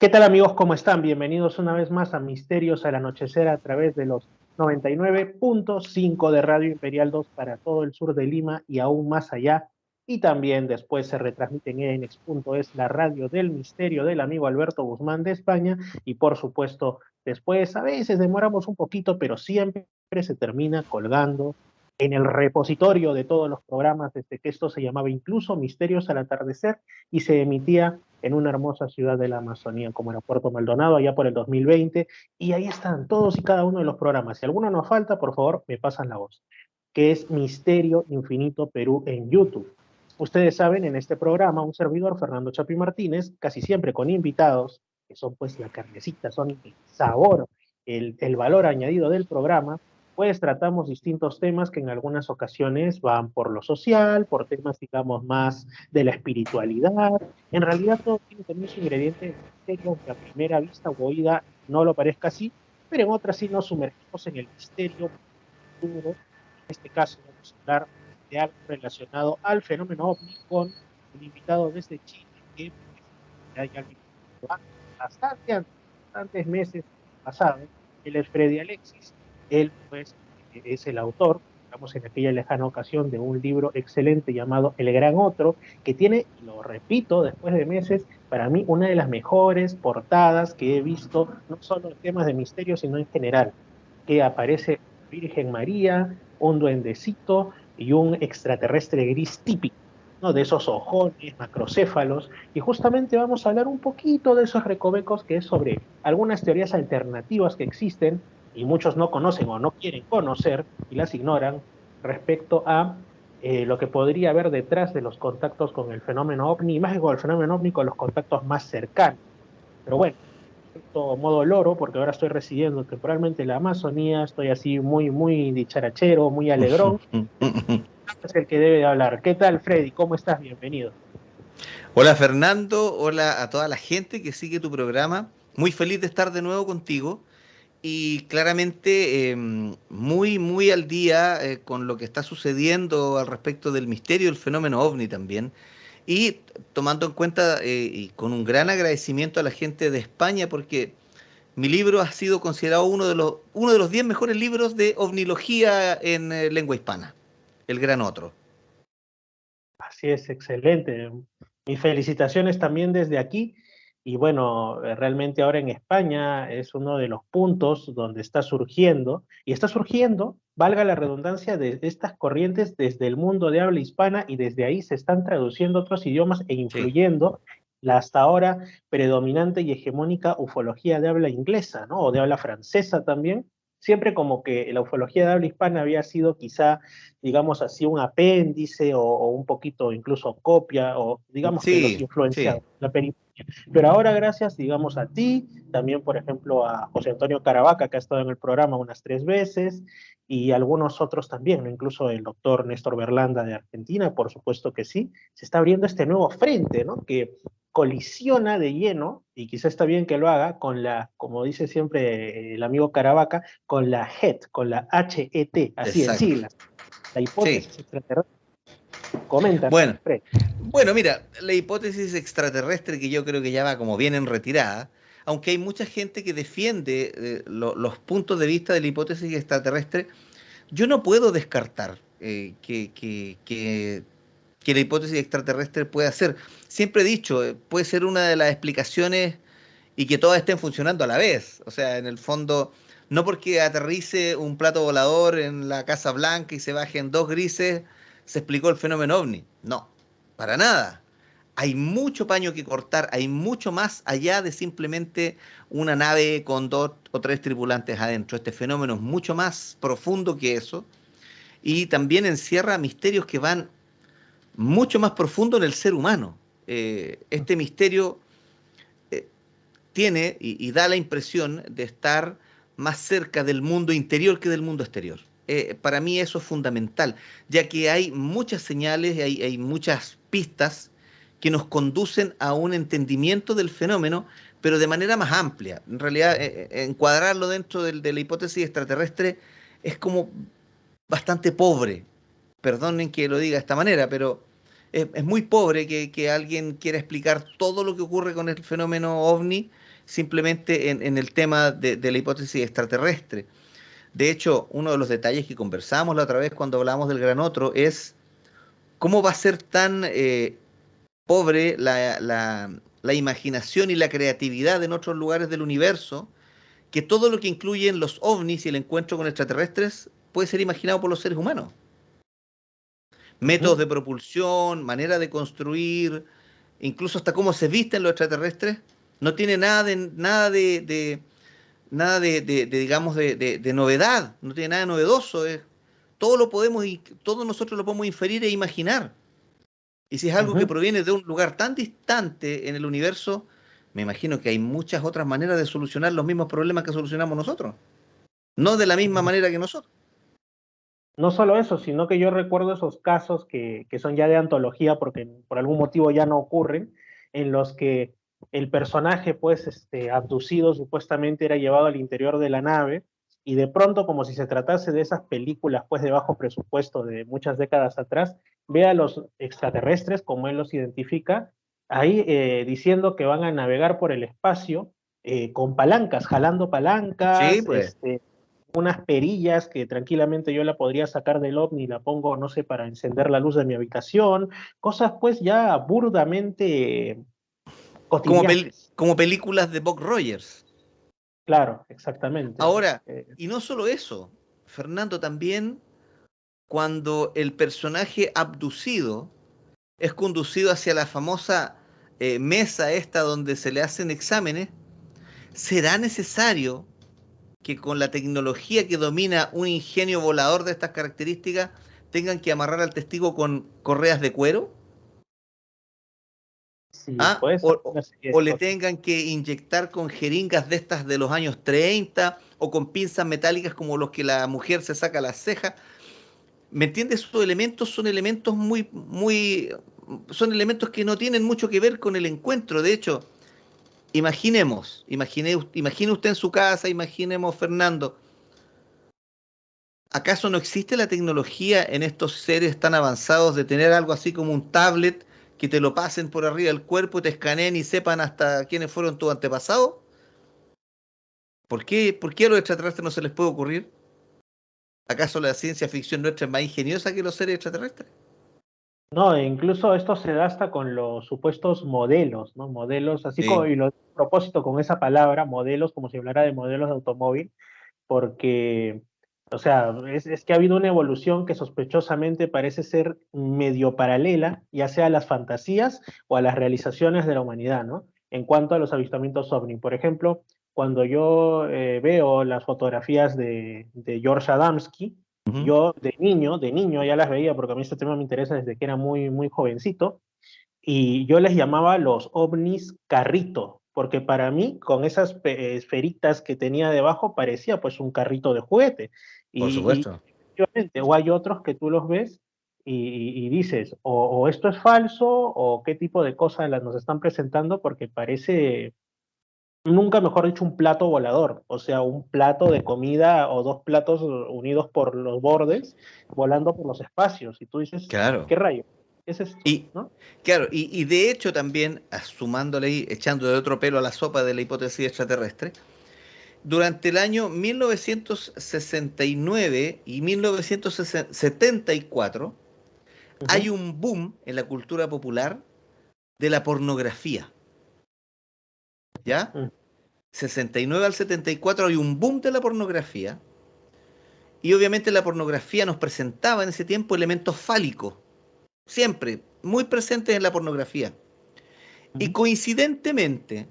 ¿Qué tal amigos? ¿Cómo están? Bienvenidos una vez más a Misterios al Anochecer a través de los 99.5 de Radio Imperial 2 para todo el sur de Lima y aún más allá. Y también después se retransmite en ENX.es, la radio del misterio del amigo Alberto Guzmán de España. Y por supuesto, después a veces demoramos un poquito, pero siempre se termina colgando en el repositorio de todos los programas, desde que esto se llamaba incluso Misterios al Atardecer y se emitía en una hermosa ciudad de la Amazonía como era Puerto Maldonado, allá por el 2020, y ahí están todos y cada uno de los programas. Si alguno nos falta, por favor, me pasan la voz, que es Misterio Infinito Perú en YouTube. Ustedes saben, en este programa, un servidor, Fernando Chapi Martínez, casi siempre con invitados, que son pues la carnecita, son el sabor, el valor añadido del programa, pues tratamos distintos temas que en algunas ocasiones van por lo social, por temas, digamos, más de la espiritualidad. En realidad todo tiene también su ingrediente de misterio, aunque a primera vista o oída no lo parezca así, pero en otras sí nos sumergimos en el misterio puro. En este caso vamos a hablar de algo relacionado al fenómeno OVNI con un invitado desde Chile que pues, ya alguien bastante antes, bastantes meses pasados. Él es Freddy Alexis. Él pues es el autor, digamos en aquella lejana ocasión, de un libro excelente llamado El Gran Otro, que tiene, y lo repito después de meses, para mí una de las mejores portadas que he visto, no solo en temas de misterio, sino en general, que aparece Virgen María, un duendecito y un extraterrestre gris típico, ¿no? De esos ojones, macrocéfalos, y justamente vamos a hablar un poquito de esos recovecos, que es sobre algunas teorías alternativas que existen y muchos no conocen o no quieren conocer y las ignoran respecto a lo que podría haber detrás de los contactos con el fenómeno ovni, y más que con el fenómeno ovni, con los contactos más cercanos. Pero bueno, cierto modo loro, porque ahora estoy residiendo temporalmente en la Amazonía, estoy así muy, muy dicharachero, muy alegrón, es el que debe de hablar. ¿Qué tal, Freddy? ¿Cómo estás? Bienvenido. Hola Fernando, hola a toda la gente que sigue tu programa. Muy feliz de estar de nuevo contigo y claramente muy al día con lo que está sucediendo al respecto del misterio del fenómeno OVNI también. Y tomando en cuenta y con un gran agradecimiento a la gente de España porque mi libro ha sido considerado uno de los 10 mejores libros de ovnilogía en lengua hispana, El Gran Otro. Así es, excelente. Mis felicitaciones también desde aquí. Y bueno, realmente ahora en España es uno de los puntos donde y está surgiendo, valga la redundancia, de estas corrientes desde el mundo de habla hispana y desde ahí se están traduciendo a otros idiomas e Sí, influyendo la hasta ahora predominante y hegemónica ufología de habla inglesa, ¿no? O de habla francesa también. Siempre como que la ufología de habla hispana había sido quizá, digamos así, un apéndice o un poquito incluso copia, o digamos que los sí, sí. influenciados, la periferia. Pero ahora gracias, digamos, a ti, también por ejemplo a José Antonio Caravaca, que ha estado en el programa unas 3 veces, y algunos otros también, ¿no? Incluso el doctor Néstor Berlanda de Argentina, por supuesto que sí, se está abriendo este nuevo frente, ¿no? Que colisiona de lleno, y quizá está bien que lo haga, con la, como dice siempre el amigo Caravaca, con la HET, con la HET, así en Exacto. siglas, la Sí. hipótesis extraterrestre. Comenta, Bueno, Fred. bueno, mira, la hipótesis extraterrestre que yo creo que ya va como bien en retirada, aunque hay mucha gente que defiende los puntos de vista de la hipótesis extraterrestre, yo no puedo descartar que la hipótesis extraterrestre pueda ser. Siempre he dicho, puede ser una de las explicaciones y que todas estén funcionando a la vez. O sea, en el fondo, no porque aterrice un plato volador en la Casa Blanca y se bajen dos grises, se explicó el fenómeno ovni. No, para nada. Hay mucho paño que cortar, hay mucho más allá de simplemente una nave con dos o tres tripulantes adentro. Este fenómeno es mucho más profundo que eso y también encierra misterios que van mucho más profundo en el ser humano. Este misterio eh, tiene y da la impresión de estar más cerca del mundo interior que del mundo exterior. Para mí eso es fundamental, ya que hay muchas señales, hay muchas pistas que nos conducen a un entendimiento del fenómeno, pero de manera más amplia. En realidad, encuadrarlo dentro de la hipótesis extraterrestre es como bastante pobre. Perdonen que lo diga de esta manera, pero es muy pobre que alguien quiera explicar todo lo que ocurre con el fenómeno ovni simplemente en el tema de la hipótesis extraterrestre. De hecho, uno de los detalles que conversamos la otra vez cuando hablamos del Gran Otro es cómo va a ser tan pobre la imaginación y la creatividad en otros lugares del universo, que todo lo que incluyen los ovnis y el encuentro con extraterrestres puede ser imaginado por los seres humanos. Métodos Ujú. de propulsión, manera de construir, incluso hasta cómo se visten los extraterrestres, no tiene digamos, de novedad, no tiene nada de novedoso. Todo lo podemos, todos nosotros lo podemos inferir e imaginar. Y si es algo que Ujú. proviene de un lugar tan distante en el universo, me imagino que hay muchas otras maneras de solucionar los mismos problemas que solucionamos nosotros. No de la misma manera que nosotros. No solo eso, sino que yo recuerdo esos casos que son ya de antología porque por algún motivo ya no ocurren, en los que el personaje, pues, abducido supuestamente era llevado al interior de la nave y de pronto, como si se tratase de esas películas, pues, de bajo presupuesto de muchas décadas atrás, ve a los extraterrestres, como él los identifica, ahí diciendo que van a navegar por el espacio con palancas, jalando Sí, palancas, pues. unas perillas que tranquilamente yo la podría sacar del ovni y la pongo, no sé, para encender la luz de mi habitación, cosas pues ya burdamente cotidianas. Como películas de Buck Rogers. Claro, exactamente. Ahora, y no solo eso, Fernando, también cuando el personaje abducido es conducido hacia la famosa mesa esta donde se le hacen exámenes, ¿será necesario que con la tecnología que domina un ingenio volador de estas características tengan que amarrar al testigo con correas de cuero? sí, ¿Ah? pues una serie O de le cosas. tengan que inyectar con jeringas de estas de los años 30 o con pinzas metálicas como los que la mujer se saca las cejas. ¿Me entiendes? Esos elementos son elementos son elementos que no tienen mucho que ver con el encuentro. De hecho, imagine usted en su casa, imaginemos Fernando, ¿acaso no existe la tecnología en estos seres tan avanzados de tener algo así como un tablet que te lo pasen por arriba del cuerpo, te escaneen y sepan hasta quiénes fueron tus antepasados? ¿Por qué a los extraterrestres no se les puede ocurrir? ¿Acaso la ciencia ficción nuestra es más ingeniosa que los seres extraterrestres? No, e incluso esto se da hasta con los supuestos modelos, ¿no? Modelos, así como, Sí, y lo a propósito con esa palabra, modelos, como si hablara de modelos de automóvil, porque, o sea, es que ha habido una evolución que sospechosamente parece ser medio paralela, ya sea a las fantasías o a las realizaciones de la humanidad, ¿no? En cuanto a los avistamientos ovni. Por ejemplo, cuando yo veo las fotografías de George Adamski, ujú, yo de niño ya las veía porque a mí este tema me interesa desde que era muy, muy jovencito, y yo les llamaba los ovnis carrito, porque para mí, con esas esferitas que tenía debajo, parecía pues un carrito de juguete. por Y supuesto. efectivamente, o hay otros que tú los ves y dices, o esto es falso, o qué tipo de cosas nos están presentando, porque parece, nunca mejor dicho, un plato volador, o sea, un plato de comida o dos platos unidos por los bordes, volando por los espacios. Y tú dices, Claro. ¿qué rayo? ¿Qué es esto? Y ¿No? claro, y de hecho también, sumándole y echando de otro pelo a la sopa de la hipótesis extraterrestre, durante el año 1969 y 1974 hay Ujú. un boom en la cultura popular de la pornografía, ¿ya? Mm. 69 al 74 hay un boom de la pornografía y obviamente la pornografía nos presentaba en ese tiempo elementos fálicos, siempre muy presentes en la pornografía. Y Ujú. coincidentemente,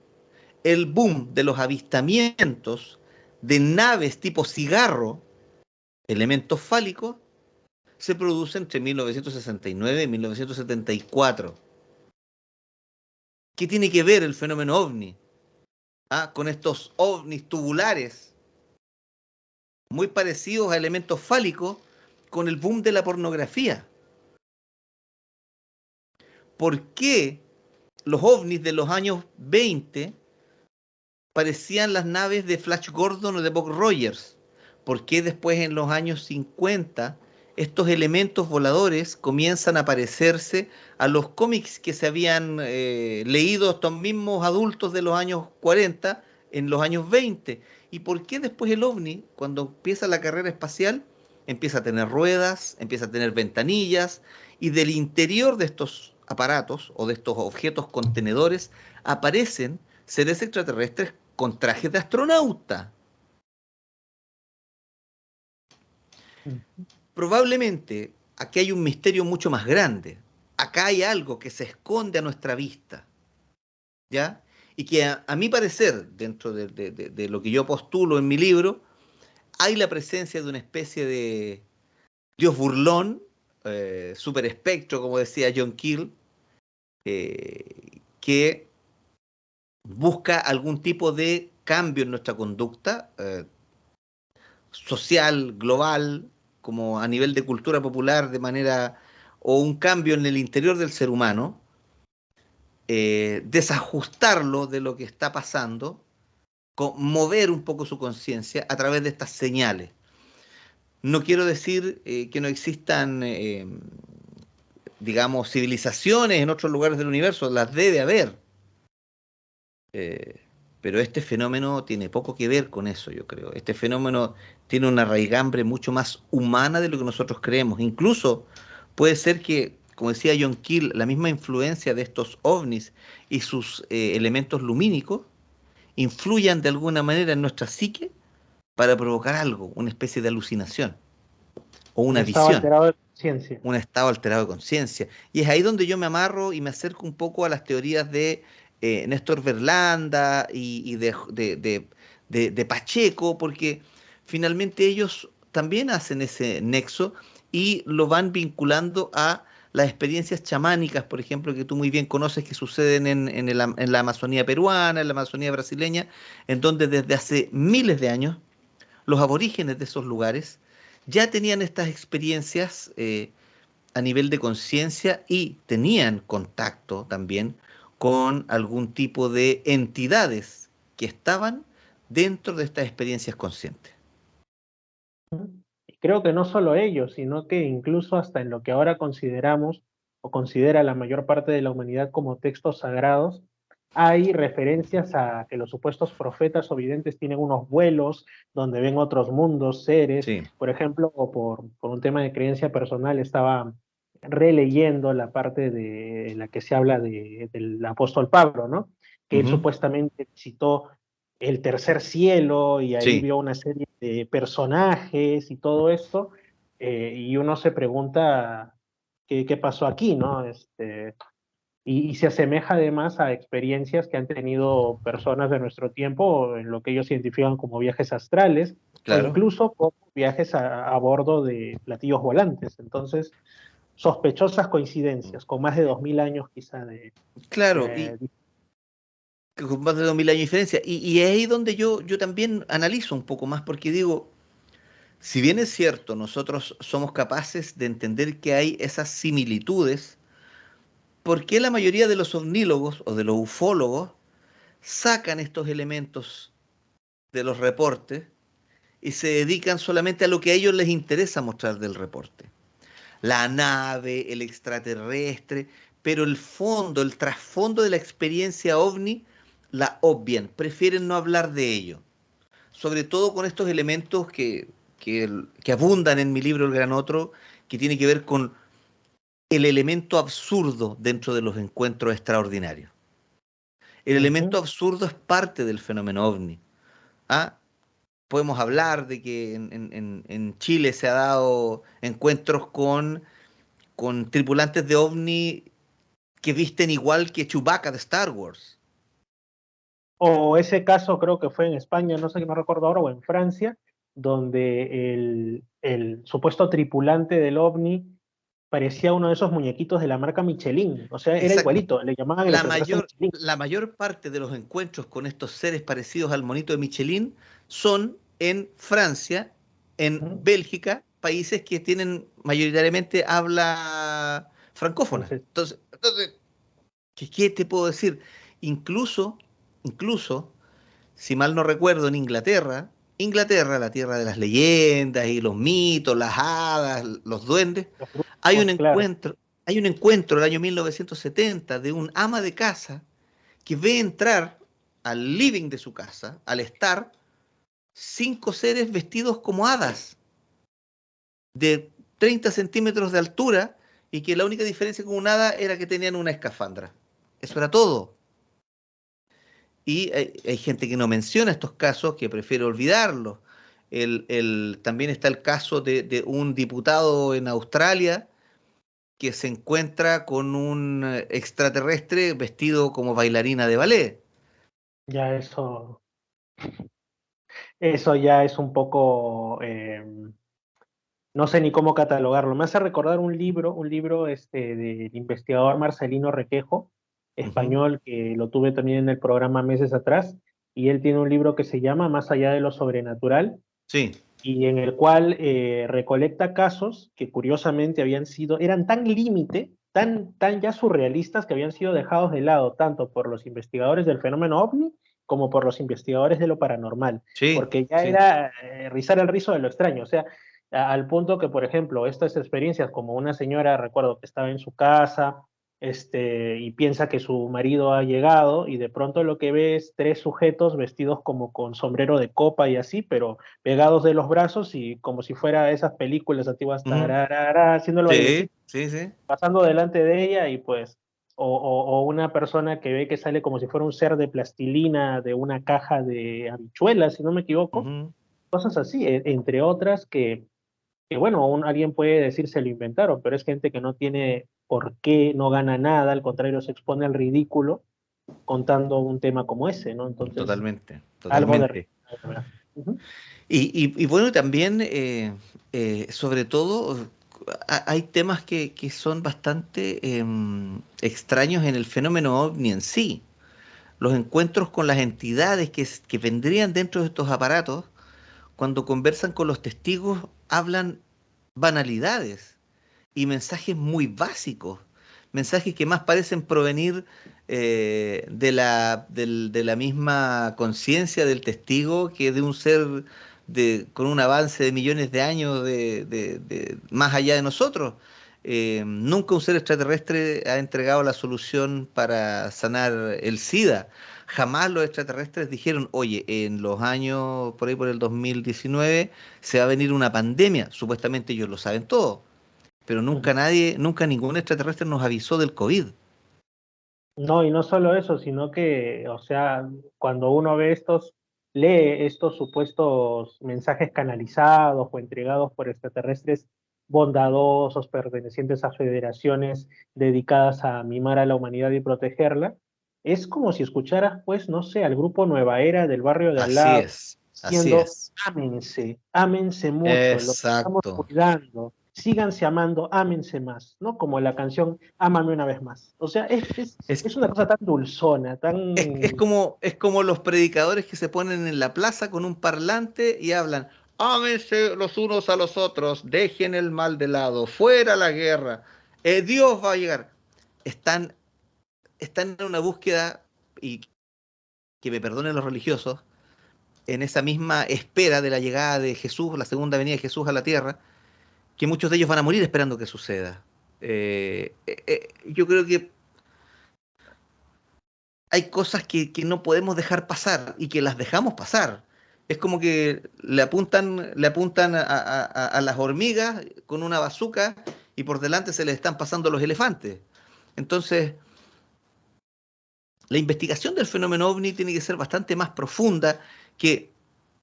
el boom de los avistamientos de naves tipo cigarro, elementos fálicos, se produce entre 1969 y 1974. ¿Qué tiene que ver el fenómeno ovni? Con estos ovnis tubulares, muy parecidos a elementos fálicos, con el boom de la pornografía. ¿Por qué los ovnis de los años 20 parecían las naves de Flash Gordon o de Buck Rogers? ¿Por qué después en los años 50 estos elementos voladores comienzan a parecerse a los cómics que se habían leído estos mismos adultos de los años 40 en los años 20. ¿Y por qué después el ovni, cuando empieza la carrera espacial, empieza a tener ruedas, empieza a tener ventanillas, y del interior de estos aparatos o de estos objetos contenedores aparecen seres extraterrestres con trajes de astronauta? Probablemente aquí hay un misterio mucho más grande. Acá hay algo que se esconde a nuestra vista, ¿ya? Y que a mi parecer, dentro de lo que yo postulo en mi libro, hay la presencia de una especie de Dios burlón, super espectro, como decía John Keel, que busca algún tipo de cambio en nuestra conducta social, global, como a nivel de cultura popular, de manera, o un cambio en el interior del ser humano, desajustarlo de lo que está pasando, mover un poco su conciencia a través de estas señales. No quiero decir que no existan, digamos, civilizaciones en otros lugares del universo, las debe haber, eh, pero este fenómeno tiene poco que ver con eso, yo creo. Este fenómeno tiene una raigambre mucho más humana de lo que nosotros creemos. Incluso puede ser que, como decía John Keel, la misma influencia de estos ovnis y sus elementos lumínicos influyan de alguna manera en nuestra psique para provocar algo, una especie de alucinación o Un una estado visión, alterado de conciencia. un estado alterado de conciencia. Y es ahí donde yo me amarro y me acerco un poco a las teorías de Néstor Berlanda y de Pacheco, porque finalmente ellos también hacen ese nexo y lo van vinculando a las experiencias chamánicas, por ejemplo, que tú muy bien conoces, que suceden en la Amazonía peruana, en la Amazonía brasileña, en donde desde hace miles de años los aborígenes de esos lugares ya tenían estas experiencias a nivel de conciencia y tenían contacto también con algún tipo de entidades que estaban dentro de estas experiencias conscientes. Y creo que no solo ellos, sino que incluso hasta en lo que ahora consideramos o considera la mayor parte de la humanidad como textos sagrados, hay referencias a que los supuestos profetas o videntes tienen unos vuelos donde ven otros mundos, seres. Sí. Por ejemplo, o por un tema de creencia personal, estaba releyendo la parte de la que se habla del apóstol Pablo, ¿no? Que él Ujú. supuestamente visitó el tercer cielo y ahí Sí, vio una serie de personajes y todo esto, y uno se pregunta qué pasó aquí, ¿no? Y se asemeja además a experiencias que han tenido personas de nuestro tiempo en lo que ellos identifican como viajes astrales o claro, incluso como viajes a bordo de platillos volantes. Entonces, sospechosas coincidencias, con más de 2000 años quizá claro, y de con más de 2000 años de diferencia. Y es ahí donde yo también analizo un poco más, porque digo, si bien es cierto, nosotros somos capaces de entender que hay esas similitudes, ¿por qué la mayoría de los ovnólogos o de los ufólogos sacan estos elementos de los reportes y se dedican solamente a lo que a ellos les interesa mostrar del reporte? La nave, el extraterrestre, pero el fondo, el trasfondo de la experiencia ovni, la obvian, prefieren no hablar de ello. Sobre todo con estos elementos que abundan en mi libro El Gran Otro, que tiene que ver con el elemento absurdo dentro de los encuentros extraordinarios. El elemento Ujú. absurdo es parte del fenómeno ovni. ¿Ah? Podemos hablar de que en Chile se ha dado encuentros con tripulantes de ovni que visten igual que Chewbacca de Star Wars. O ese caso creo que fue en España, no sé qué, no recuerdo ahora, o en Francia, donde el supuesto tripulante del OVNI parecía uno de esos muñequitos de la marca Michelin. O sea, era Exacto. igualito, le llamaban el La extraterrestre mayor, Michelin. la mayor parte de los encuentros con estos seres parecidos al monito de Michelin son en Francia, en Ujú. Bélgica, países que tienen mayoritariamente habla francófona. Entonces, Entonces, ¿qué te puedo decir? Incluso, incluso, si mal no recuerdo, en Inglaterra, la tierra de las leyendas y los mitos, las hadas, los duendes, los hay un grupos, claro. encuentro, hay un encuentro el año 1970 de un ama de casa que ve entrar al living de su casa, al estar 5 seres vestidos como hadas, de 30 centímetros de altura, y que la única diferencia con un hada era que tenían una escafandra. Eso era todo. Y hay gente que no menciona estos casos, que prefiere olvidarlos. También está el caso de un diputado en Australia que se encuentra con un extraterrestre vestido como bailarina de ballet. Ya eso ya es un poco, no sé ni cómo catalogarlo. Me hace recordar un libro del investigador Marcelino Requejo, Ujú. español, que lo tuve también en el programa meses atrás, y él tiene un libro que se llama Más allá de lo sobrenatural, Sí. y en el cual recolecta casos que curiosamente eran tan límite, tan ya surrealistas, que habían sido dejados de lado tanto por los investigadores del fenómeno OVNI como por los investigadores de lo paranormal, Sí, porque ya sí. era rizar el rizo de lo extraño, o sea, al punto que, por ejemplo, estas experiencias, como una señora, recuerdo que estaba en su casa, y piensa que su marido ha llegado, y de pronto lo que ve es tres sujetos vestidos como con sombrero de copa y así, pero pegados de los brazos y como si fuera esas películas antiguas, Ujú. tararara, haciendo el Sí, bailecito, sí, sí. pasando delante de ella y pues, o una persona que ve que sale como si fuera un ser de plastilina de una caja de habichuelas, si no me equivoco, Ujú. cosas así, entre otras que bueno, alguien puede decir se lo inventaron, pero es gente que no tiene por qué, no gana nada, al contrario, se expone al ridículo contando un tema como ese, ¿no? Entonces, Totalmente, algo de... totalmente. Ujú. Y bueno, también, sobre todo, hay temas que son bastante extraños en el fenómeno ovni en sí. Los encuentros con las entidades que vendrían dentro de estos aparatos, cuando conversan con los testigos, hablan banalidades y mensajes muy básicos, mensajes que más parecen provenir de la misma conciencia del testigo que de un ser con un avance de millones de años más allá de nosotros. Nunca un ser extraterrestre ha entregado la solución para sanar el SIDA. Jamás los extraterrestres dijeron, oye, en los años, por ahí por el 2019, se va a venir una pandemia. Supuestamente ellos lo saben todo, pero Ujú. nunca ningún extraterrestre nos avisó del COVID. No, y no solo eso, sino que, o sea, cuando uno lee estos supuestos mensajes canalizados o entregados por extraterrestres bondadosos, pertenecientes a federaciones dedicadas a mimar a la humanidad y protegerla, es como si escucharas, pues, no sé, al grupo Nueva Era del barrio de al Así lado, es, así diciendo, es. ámense, ámense mucho, los estamos Exacto. cuidando, síganse amando, ámense más, ¿no? Como la canción Ámame una vez más. O sea, Es, es una cosa tan dulzona, tan... es como los predicadores que se ponen en la plaza con un parlante y hablan, ámense los unos a los otros, dejen el mal de lado, fuera la guerra, Dios va a llegar. Están, están en una búsqueda, y que me perdonen los religiosos, en esa misma espera de la llegada de Jesús, la segunda venida de Jesús a la tierra, que muchos de ellos van a morir esperando que suceda. Yo creo que hay cosas que no podemos dejar pasar y que las dejamos pasar. Es como que le apuntan a las hormigas con una bazuca y por delante se les están pasando los elefantes. Entonces, la investigación del fenómeno ovni tiene que ser bastante más profunda que,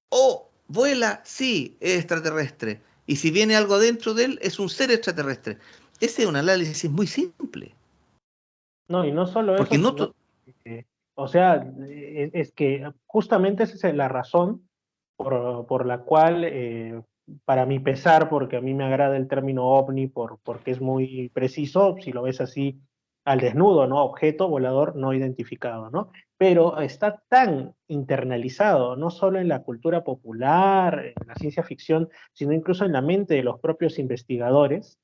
oh, vuela, sí, es extraterrestre. Y si viene algo dentro de él, es un ser extraterrestre. Ese es un análisis muy simple, No, y no solo porque eso, no, sino, o sea, es que justamente esa es la razón por la cual, para mi pesar, porque a mí me agrada el término ovni porque es muy preciso, si lo ves así al desnudo, ¿no? Objeto volador no identificado, ¿no? Pero está tan internalizado, no solo en la cultura popular, en la ciencia ficción, sino incluso en la mente de los propios investigadores,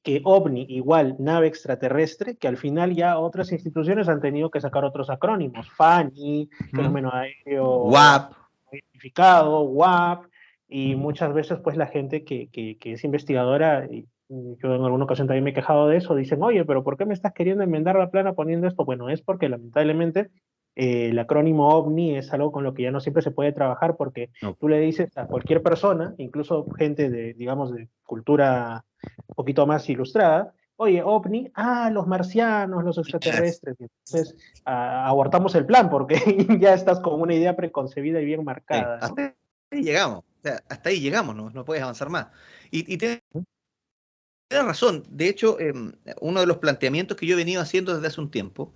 que OVNI igual nave extraterrestre, que al final ya otras instituciones han tenido que sacar otros acrónimos, FANI, ¿Mm? fenómeno aéreo WAP. no identificado, WAP, y muchas veces pues la gente que es investigadora, y yo en alguna ocasión también me he quejado de eso, dicen, oye, pero ¿por qué me estás queriendo enmendar la plana poniendo esto? Bueno, es porque lamentablemente el acrónimo OVNI es algo con lo que ya no siempre se puede trabajar porque No. tú le dices a cualquier persona, incluso gente de, digamos, de cultura un poquito más ilustrada, oye, OVNI, los marcianos, los extraterrestres. Y entonces abortamos el plan porque ya estás con una idea preconcebida y bien marcada, ¿no? Hasta ahí llegamos. O sea, hasta ahí llegamos, no puedes avanzar más. Y tienes razón. De hecho, uno de los planteamientos que yo he venido haciendo desde hace un tiempo,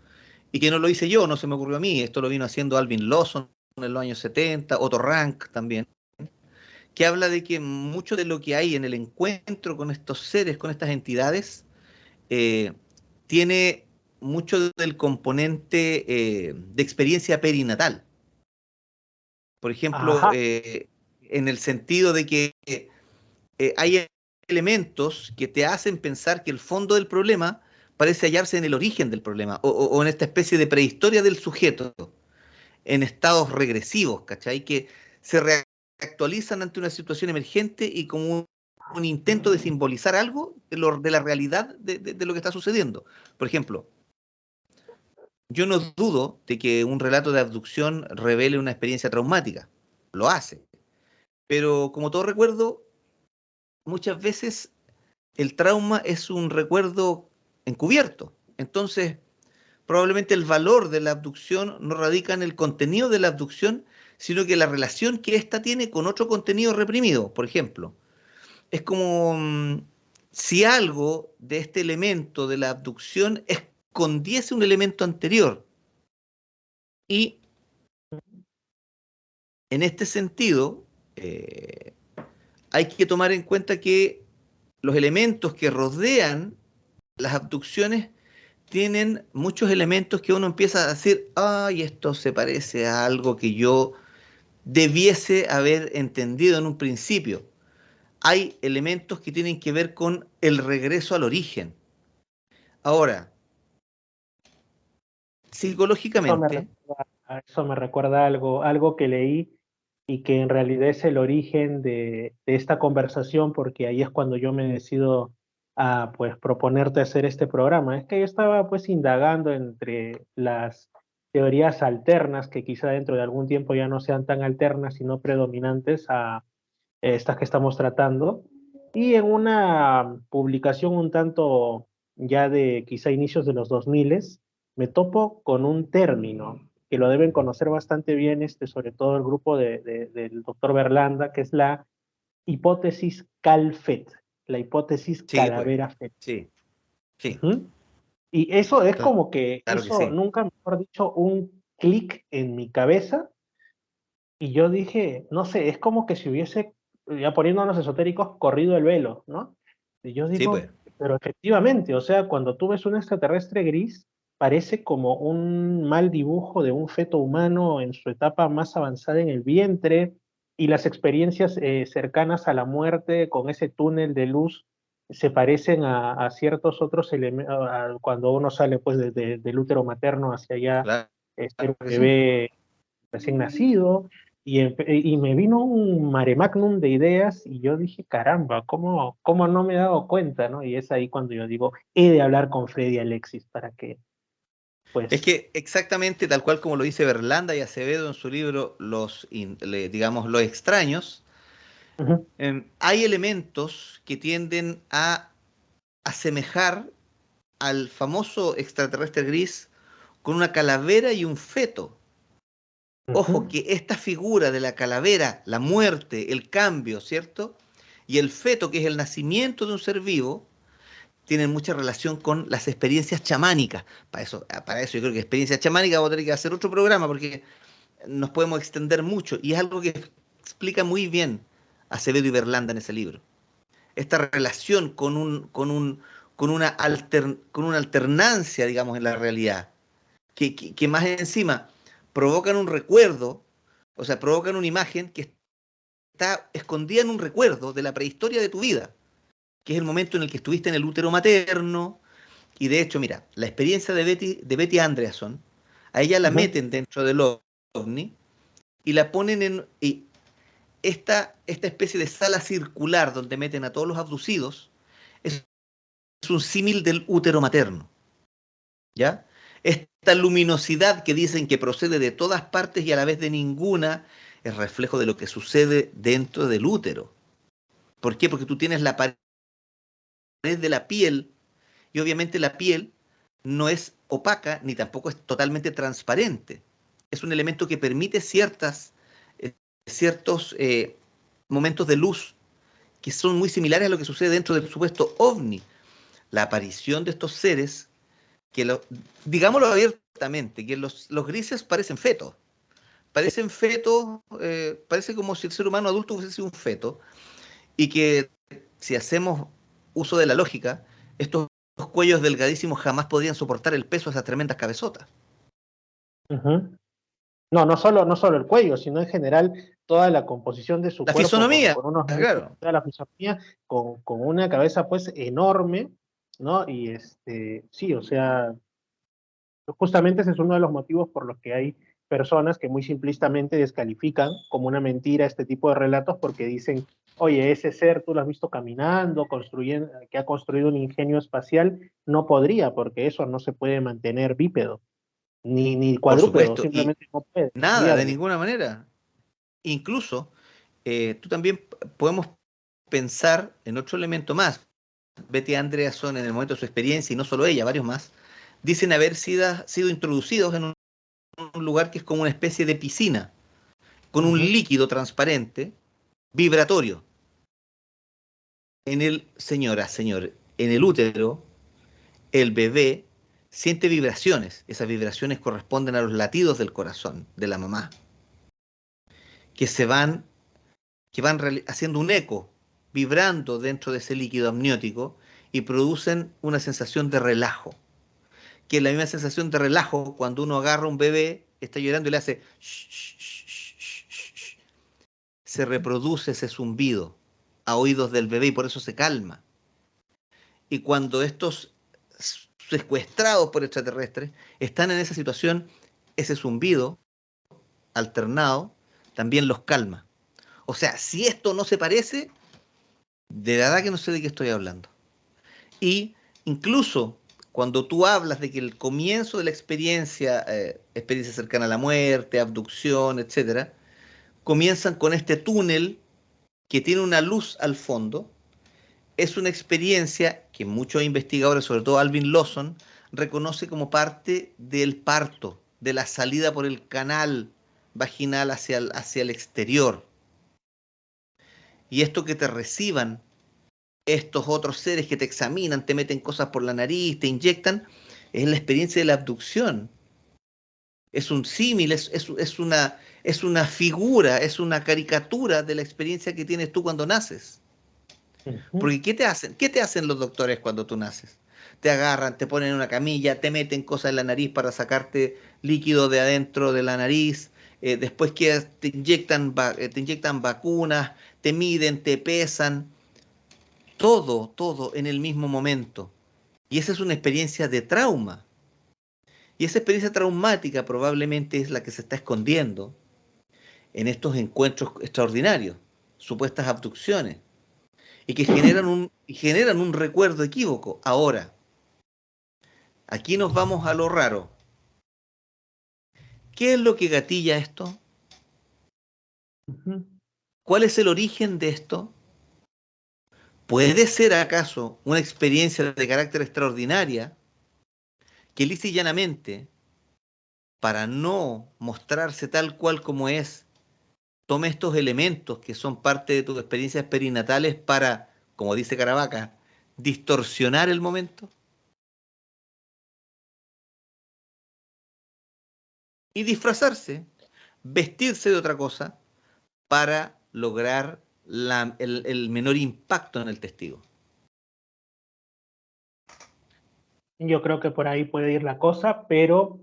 y que no lo hice yo, no se me ocurrió a mí, esto lo vino haciendo Alvin Lawson en los años 70, Otto Rank también, que habla de que mucho de lo que hay en el encuentro con estos seres, con estas entidades, eh, tiene mucho del componente de experiencia perinatal. Por ejemplo, Ajá, en el sentido de que hay elementos que te hacen pensar que el fondo del problema parece hallarse en el origen del problema o en esta especie de prehistoria del sujeto, en estados regresivos, ¿cachai? Que se reactualizan ante una situación emergente y como un intento de simbolizar algo de la realidad de lo que está sucediendo. Por ejemplo, yo no dudo de que un relato de abducción revele una experiencia traumática, lo hace, pero como todo recuerdo, muchas veces el trauma es un recuerdo encubierto. Entonces, probablemente el valor de la abducción no radica en el contenido de la abducción, sino que la relación que ésta tiene con otro contenido reprimido. Por ejemplo, es como si algo de este elemento de la abducción escondiese un elemento anterior. Y en este sentido, eh, hay que tomar en cuenta que los elementos que rodean las abducciones tienen muchos elementos que uno empieza a decir, ay, esto se parece a algo que yo debiese haber entendido en un principio. Hay elementos que tienen que ver con el regreso al origen. Ahora, eso me psicológicamente, recuerda, eso me recuerda algo que leí y que en realidad es el origen de esta conversación, porque ahí es cuando yo me decido a pues proponerte hacer este programa. Es que yo estaba pues indagando entre las teorías alternas, que quizá dentro de algún tiempo ya no sean tan alternas, sino predominantes a estas que estamos tratando, y en una publicación un tanto ya de quizá inicios de los 2000 me topo con un término que lo deben conocer bastante bien, sobre todo el grupo del doctor Berlanda, que es la hipótesis Cal-FET, la hipótesis sí, pues, calavera-FET. sí, sí, Ujú. Y eso es como que claro que hizo, sí. nunca mejor dicho, un clic en mi cabeza y yo dije, no sé, es como que si hubiese, ya poniéndonos esotéricos, corrido el velo, ¿no? Y yo Sí, pues. digo, pero efectivamente, o sea, cuando tú ves un extraterrestre gris, parece como un mal dibujo de un feto humano en su etapa más avanzada en el vientre, y las experiencias cercanas a la muerte con ese túnel de luz se parecen a ciertos otros elementos, cuando uno sale pues del útero materno hacia allá, Claro ser un que sí. bebé recién nacido, y me vino un mare magnum de ideas y yo dije, caramba, ¿cómo no me he dado cuenta, ¿no? Y es ahí cuando yo digo, he de hablar con Freddy Alexis para que, Es pues, que exactamente tal cual como lo dice Berlanda y Acevedo en su libro digamos, Los extraños, ujú, hay elementos que tienden a asemejar al famoso extraterrestre gris con una calavera y un feto. Ojo ujú, que esta figura de la calavera, la muerte, el cambio, ¿cierto? Y el feto, que es el nacimiento de un ser vivo, tienen mucha relación con las experiencias chamánicas. Para eso yo creo que experiencias chamánicas vamos a tener que hacer otro programa porque nos podemos extender mucho y es algo que explica muy bien Acevedo y Berlanda en ese libro. Esta relación con una alternancia, digamos, en la realidad, que más encima provocan un recuerdo, o sea, provocan una imagen que está escondida en un recuerdo de la prehistoria de tu vida, que es el momento en el que estuviste en el útero materno. Y de hecho, mira, la experiencia de Betty Andreasson, a ella la ujú. meten dentro del ovni y la ponen en esta especie de sala circular donde meten a todos los abducidos, es un símil del útero materno, ¿ya? Esta luminosidad que dicen que procede de todas partes y a la vez de ninguna es reflejo de lo que sucede dentro del útero. ¿Por qué? Porque tú tienes la pared de la piel y obviamente la piel no es opaca ni tampoco es totalmente transparente. Es un elemento que permite eh, ciertos momentos de luz que son muy similares a lo que sucede dentro del supuesto ovni. La aparición de estos seres, que digámoslo abiertamente, que los grises parecen fetos, parece como si el ser humano adulto fuese un feto, y que si hacemos uso de la lógica, estos cuellos delgadísimos jamás podrían soportar el peso de esas tremendas cabezotas. Ujú. No, no solo el cuello, sino en general toda la composición de su La cuerpo fisonomía, con unos músculos, claro. toda la fisonomía, con una cabeza pues enorme, ¿no? Y sí, o sea, justamente ese es uno de los motivos por los que hay personas que muy simplistamente descalifican como una mentira este tipo de relatos porque dicen, oye, ese ser tú lo has visto caminando, construyendo, que ha construido un ingenio espacial, no podría, porque eso no se puede mantener bípedo, ni Por cuadrúpedo, supuesto, y simplemente no puede, nada, de pierde. ninguna manera. Incluso, tú también podemos pensar en otro elemento más. Betty Andreasson, en el momento de su experiencia, y no solo ella, varios más, dicen haber sido introducidos en un lugar que es como una especie de piscina, con un Ujú. líquido transparente, vibratorio. Señor, en el útero, el bebé siente vibraciones. Esas vibraciones corresponden a los latidos del corazón de la mamá, que se van, haciendo un eco, vibrando dentro de ese líquido amniótico y producen una sensación de relajo, que es la misma sensación de relajo cuando uno agarra a un bebé, está llorando y le hace shh, shh, shh, shh, shh, shh. Se reproduce ese zumbido a oídos del bebé y por eso se calma. Y cuando estos secuestrados por extraterrestres están en esa situación, ese zumbido alternado también los calma. O sea, si esto no se parece, de verdad que no sé de qué estoy hablando. Y incluso cuando tú hablas de que el comienzo de la experiencia cercana a la muerte, abducción, etcétera, comienzan con este túnel que tiene una luz al fondo, es una experiencia que muchos investigadores, sobre todo Alvin Lawson, reconoce como parte del parto, de la salida por el canal vaginal hacia el exterior. Y esto que te reciban estos otros seres que te examinan, te meten cosas por la nariz, te inyectan, es la experiencia de la abducción. Es un símil, es una figura, es una caricatura de la experiencia que tienes tú cuando naces. Ujú. Porque ¿qué te hacen? ¿Qué te hacen los doctores cuando tú naces? Te agarran, te ponen en una camilla, te meten cosas en la nariz para sacarte líquido de adentro de la nariz, después que te inyectan vacunas, te miden, te pesan, todo en el mismo momento. Y esa es una experiencia de trauma. Y esa experiencia traumática probablemente es la que se está escondiendo en estos encuentros extraordinarios, supuestas abducciones, y que generan un recuerdo equívoco. Ahora, aquí nos vamos a lo raro. ¿Qué es lo que gatilla esto? Ujú. ¿Cuál es el origen de esto? ¿Puede ser acaso una experiencia de carácter extraordinaria que lisa y llanamente, para no mostrarse tal cual como es, tome estos elementos que son parte de tus experiencias perinatales para, como dice Caravaca, distorsionar el momento y disfrazarse, vestirse de otra cosa para lograr el menor impacto en el testigo? Yo creo que por ahí puede ir la cosa, pero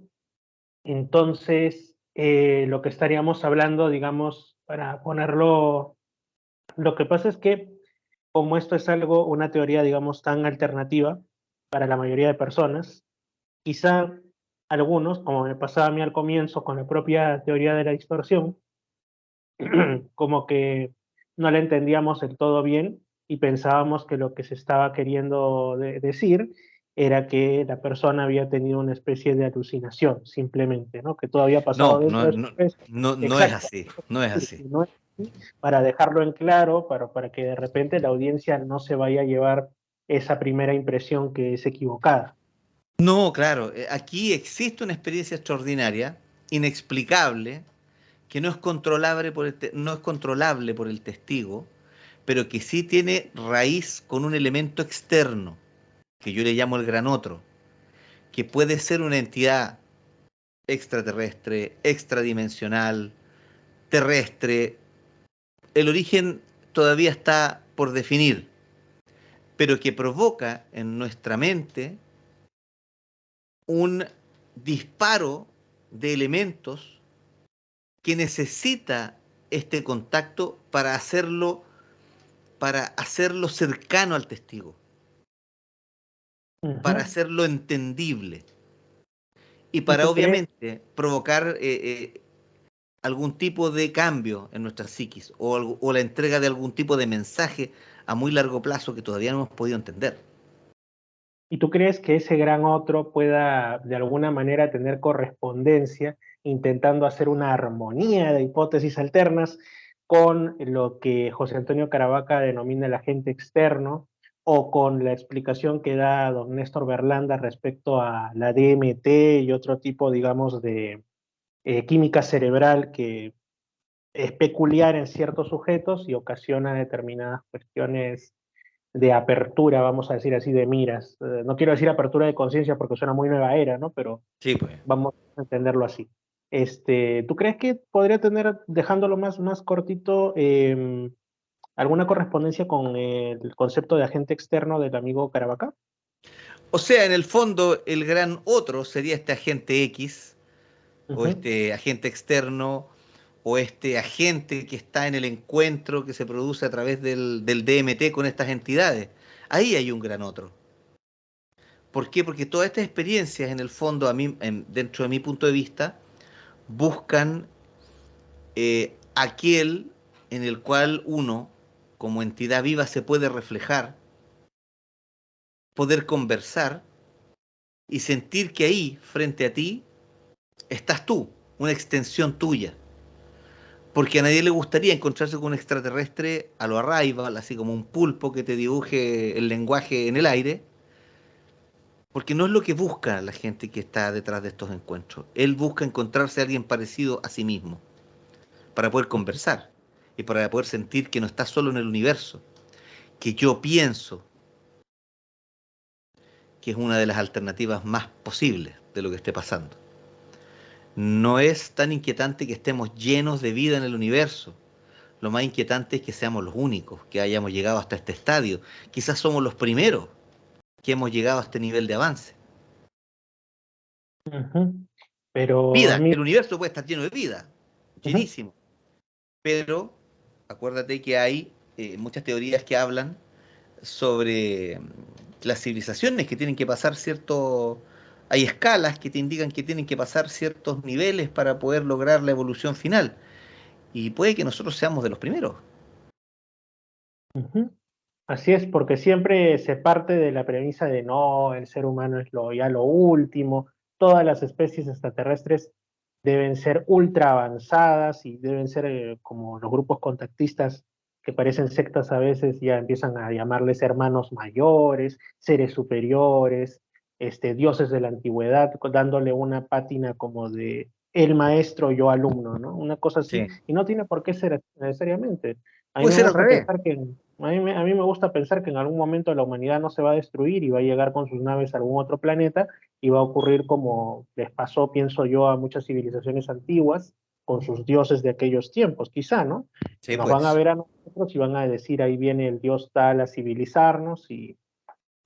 entonces lo que estaríamos hablando, digamos, para ponerlo, lo que pasa es que como esto es algo, una teoría, digamos, tan alternativa para la mayoría de personas, quizá algunos, como me pasaba a mí al comienzo con la propia teoría de la distorsión, como que no la entendíamos del todo bien y pensábamos que lo que se estaba queriendo decir era que la persona había tenido una especie de alucinación, simplemente, ¿no? Que todo había pasado No, dentro no, de su no, cabeza. no es Exacto. así, no es Y así. no es así, para dejarlo en claro, para que de repente la audiencia no se vaya a llevar esa primera impresión que es equivocada. No, claro, aquí existe una experiencia extraordinaria, inexplicable, que no es controlable no es controlable por el testigo, pero que sí tiene raíz con un elemento externo, que yo le llamo el gran otro, que puede ser una entidad extraterrestre, extradimensional, terrestre. El origen todavía está por definir, pero que provoca en nuestra mente un disparo de elementos que necesita este contacto para hacerlo cercano al testigo, para Ujú. hacerlo entendible y ¿Y para tú crees? obviamente provocar algún tipo de cambio en nuestra psiquis o la entrega de algún tipo de mensaje a muy largo plazo que todavía no hemos podido entender. ¿Y tú crees que ese gran otro pueda de alguna manera tener correspondencia, intentando hacer una armonía de hipótesis alternas con lo que José Antonio Caravaca denomina el agente externo, o con la explicación que da don Néstor Berlanda respecto a la DMT y otro tipo, digamos, de química cerebral que es peculiar en ciertos sujetos y ocasiona determinadas cuestiones de apertura, vamos a decir así, de miras? No quiero decir apertura de conciencia porque suena muy nueva era, ¿no? Pero Sí, pues. vamos a entenderlo así. ¿Tú crees que podría tener, dejándolo más cortito, alguna correspondencia con el concepto de agente externo del amigo Caravaca? O sea, en el fondo, el gran otro sería este agente X, o Ujú. este agente externo, o este agente que está en el encuentro que se produce a través del DMT con estas entidades. Ahí hay un gran otro. ¿Por qué? Porque todas estas experiencias, en el fondo, dentro de mi punto de vista, buscan aquel en el cual uno, como entidad viva, se puede reflejar, poder conversar y sentir que ahí, frente a ti, estás tú, una extensión tuya. Porque a nadie le gustaría encontrarse con un extraterrestre a lo Arrival, así como un pulpo que te dibuje el lenguaje en el aire, porque no es lo que busca la gente que está detrás de estos encuentros. Él busca encontrarse a alguien parecido a sí mismo, para poder conversar y para poder sentir que no está solo en el universo, que yo pienso que es una de las alternativas más posibles de lo que esté pasando. No es tan inquietante que estemos llenos de vida en el universo. Lo más inquietante es que seamos los únicos, que hayamos llegado hasta este estadio. Quizás somos los primeros que hemos llegado a este nivel de avance. Ujú. Pero a Vida, mí, el universo puede estar lleno de vida, ujú, llenísimo. Pero acuérdate que hay muchas teorías que hablan sobre las civilizaciones que tienen que pasar ciertos... Hay escalas que te indican que tienen que pasar ciertos niveles para poder lograr la evolución final. Y puede que nosotros seamos de los primeros. ujú. Así es, porque siempre se parte de la premisa de no, el ser humano es ya lo último, todas las especies extraterrestres deben ser ultra avanzadas y deben ser como los grupos contactistas que parecen sectas a veces, ya empiezan a llamarles hermanos mayores, seres superiores, dioses de la antigüedad, dándole una pátina como de el maestro, yo alumno, ¿no? Una cosa así, Sí. y no tiene por qué ser necesariamente. A mí Puede me ser al gusta revés. pensar que a mí me gusta pensar que en algún momento la humanidad no se va a destruir y va a llegar con sus naves a algún otro planeta y va a ocurrir como les pasó, pienso yo, a muchas civilizaciones antiguas con sus dioses de aquellos tiempos, quizá, ¿no? Que Sí, nos van a pues. ver a nosotros y van a decir, ahí viene el dios tal a civilizarnos y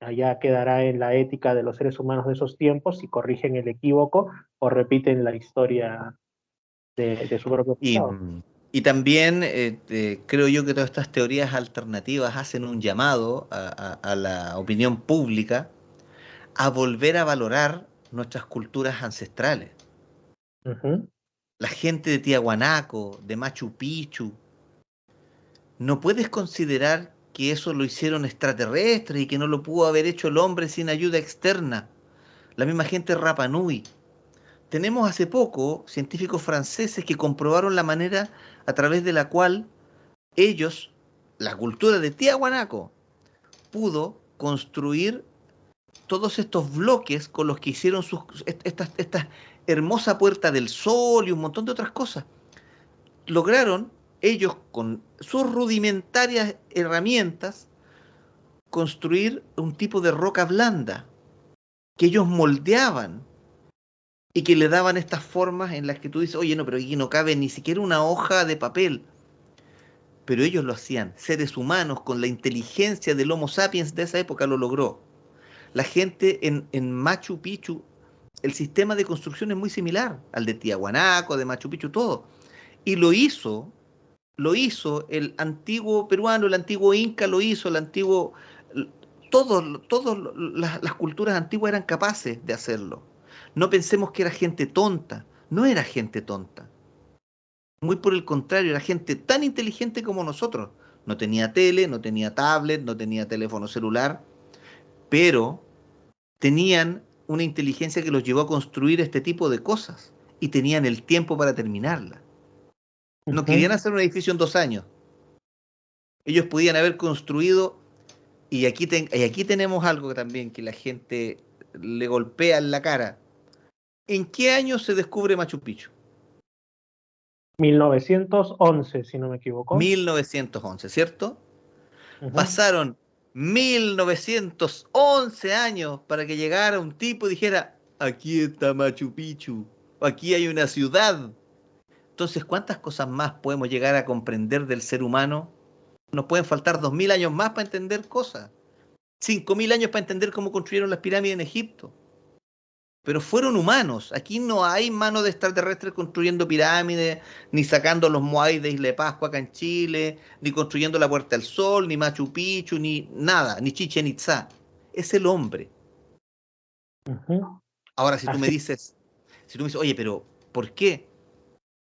allá quedará en la ética de los seres humanos de esos tiempos si corrigen el equívoco o repiten la historia de su propio Y, pasado. y también creo yo que todas estas teorías alternativas hacen un llamado a la opinión pública a volver a valorar nuestras culturas ancestrales. Ujú. La gente de Tiahuanaco, de Machu Picchu, no puedes considerar que eso lo hicieron extraterrestres y que no lo pudo haber hecho el hombre sin ayuda externa. La misma gente de Rapa Nui. Tenemos hace poco científicos franceses que comprobaron la manera a través de la cual ellos, la cultura de Tiahuanaco, pudo construir todos estos bloques con los que hicieron estas hermosa Puerta del Sol y un montón de otras cosas. Lograron ellos con sus rudimentarias herramientas construir un tipo de roca blanda que ellos moldeaban y que le daban estas formas en las que tú dices, oye, no, pero aquí no cabe ni siquiera una hoja de papel. Pero ellos lo hacían, seres humanos con la inteligencia del Homo sapiens de esa época lo logró. La gente en Machu Picchu, el sistema de construcción es muy similar al de Tiahuanaco, de Machu Picchu, todo. Y lo hizo el antiguo peruano, el antiguo inca lo hizo, el antiguo... Todas las culturas antiguas eran capaces de hacerlo. No pensemos que era gente tonta, no era gente tonta. Muy por el contrario, era gente tan inteligente como nosotros. No tenía tele, no tenía tablet, no tenía teléfono celular, pero tenían una inteligencia que los llevó a construir este tipo de cosas y tenían el tiempo para terminarla. No querían hacer un edificio en 2 años. Ellos podían haber construido, y aquí tenemos algo también que la gente le golpea en la cara. ¿En qué año se descubre Machu Picchu? 1911, si no me equivoco. 1911, ¿cierto? Pasaron 1911 años para que llegara un tipo y dijera, aquí está Machu Picchu, aquí hay una ciudad. Entonces, ¿cuántas cosas más podemos llegar a comprender del ser humano? Nos pueden faltar 2000 años más para entender cosas, 5000 años para entender cómo construyeron las pirámides en Egipto. Pero fueron humanos. Aquí no hay mano de extraterrestres construyendo pirámides, ni sacando los Moai de Isla de Pascua acá en Chile, ni construyendo la Puerta del Sol, ni Machu Picchu, ni nada, ni Chichen Itzá. Es el hombre. Ahora, Así. si tú me dices, oye, pero ¿por qué?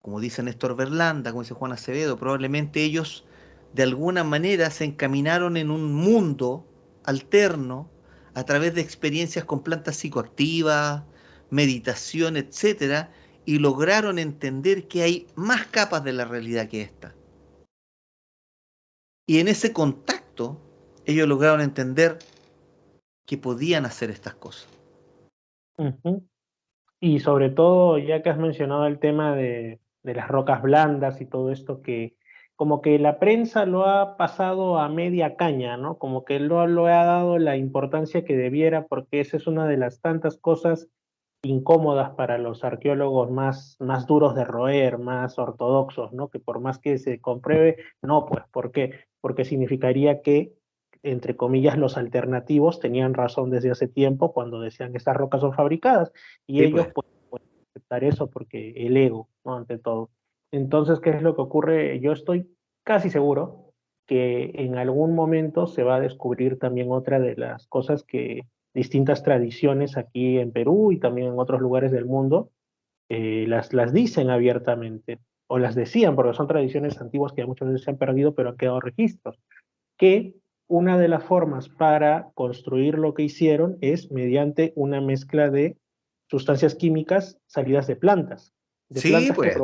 Como dice Néstor Berlanda, como dice Juan Acevedo, probablemente ellos de alguna manera se encaminaron en un mundo alterno a través de experiencias con plantas psicoactivas, meditación, etcétera, y lograron entender que hay más capas de la realidad que esta. Y en ese contacto, ellos lograron entender que podían hacer estas cosas. Y sobre todo, ya que has mencionado el tema de las rocas blandas y todo esto, que como que la prensa lo ha pasado a media caña, ¿no? Como que lo ha dado la importancia que debiera, porque esa es una de las tantas cosas incómodas para los arqueólogos más duros de roer, más ortodoxos, ¿no? Que por más que se compruebe, no, pues, ¿por qué? Porque significaría que, entre comillas, los alternativos tenían razón desde hace tiempo cuando decían que estas rocas son fabricadas, y Sí, ellos pues. pues, pueden aceptar eso porque el ego, ¿no? Ante todo. Entonces, ¿qué es lo que ocurre? Yo estoy casi seguro que en algún momento se va a descubrir también otra de las cosas que distintas tradiciones aquí en Perú y también en otros lugares del mundo, las dicen abiertamente, o las decían, porque son tradiciones antiguas que muchas veces se han perdido, pero han quedado registros, que una de las formas para construir lo que hicieron es mediante una mezcla de sustancias químicas salidas de Sí, plantas pues.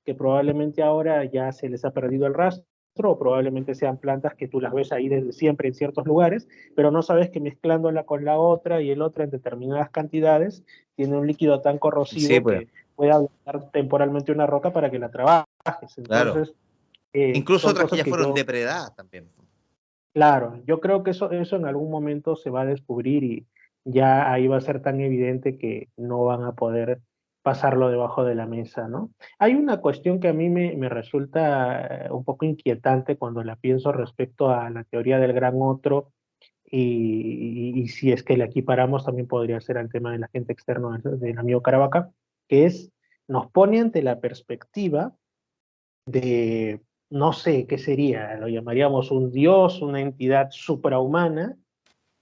que probablemente ahora ya se les ha perdido el rastro, o probablemente sean plantas que tú las ves ahí desde siempre en ciertos lugares, pero no sabes que mezclándola con la otra y el otra en determinadas cantidades, tiene un líquido tan Sí, corrosivo pues. que puede ablandar temporalmente una roca para que la trabajes. Claro. Entonces, Incluso son otras que cosas ya que fueron yo... depredadas también. Claro, yo creo que eso en algún momento se va a descubrir y ya ahí va a ser tan evidente que no van a poder pasarlo debajo de la mesa, ¿no? Hay una cuestión que a mí me resulta un poco inquietante cuando la pienso respecto a la teoría del gran otro y si es que la equiparamos también podría ser al tema del agente externo del amigo Caravaca, que es, nos pone ante la perspectiva de, no sé qué sería, lo llamaríamos un dios, una entidad suprahumana,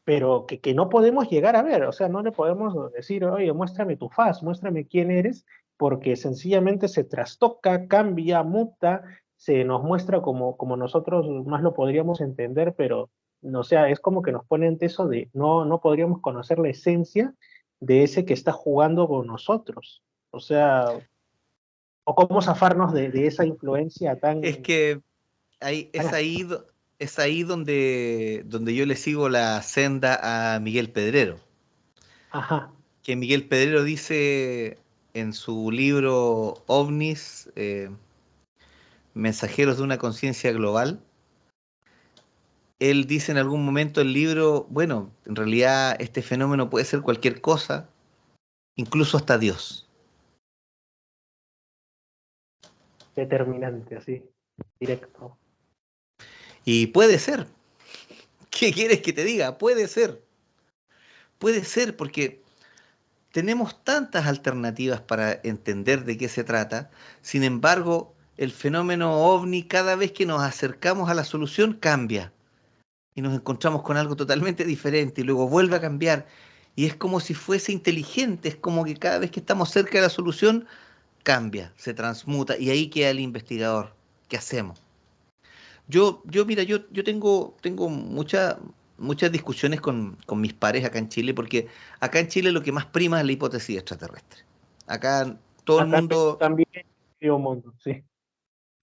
pero que no podemos llegar a ver, o sea, no le podemos decir, oye, muéstrame tu faz, muéstrame quién eres, porque sencillamente se trastoca, cambia, muta, se nos muestra como nosotros más lo podríamos entender, pero, no, o sea, es como que nos pone ante eso de no podríamos conocer la esencia de ese que está jugando con nosotros. O sea, o cómo zafarnos de esa influencia Es tan, que tan es ahí donde yo le sigo la senda a Miguel Pedrero. ajá, Que Miguel Pedrero dice en su libro OVNIs, Mensajeros de una conciencia global, él dice en algún momento del libro, bueno, en realidad este fenómeno puede ser cualquier cosa, incluso hasta Dios. determinante, así, directo. Y puede ser. ¿Qué quieres que te diga? Puede ser. Puede ser porque tenemos tantas alternativas para entender de qué se trata. Sin embargo, el fenómeno ovni, cada vez que nos acercamos a la solución, cambia. Y nos encontramos con algo totalmente diferente y luego vuelve a cambiar. Y es como si fuese inteligente, es como que cada vez que estamos cerca de la solución, cambia, se transmuta y ahí queda el investigador. ¿Qué hacemos? Mira, yo tengo muchas discusiones con mis pares acá en Chile, porque acá en Chile lo que más prima es la hipótesis extraterrestre. Acá todo el Acá en Perú mundo, también hay un mundo, sí.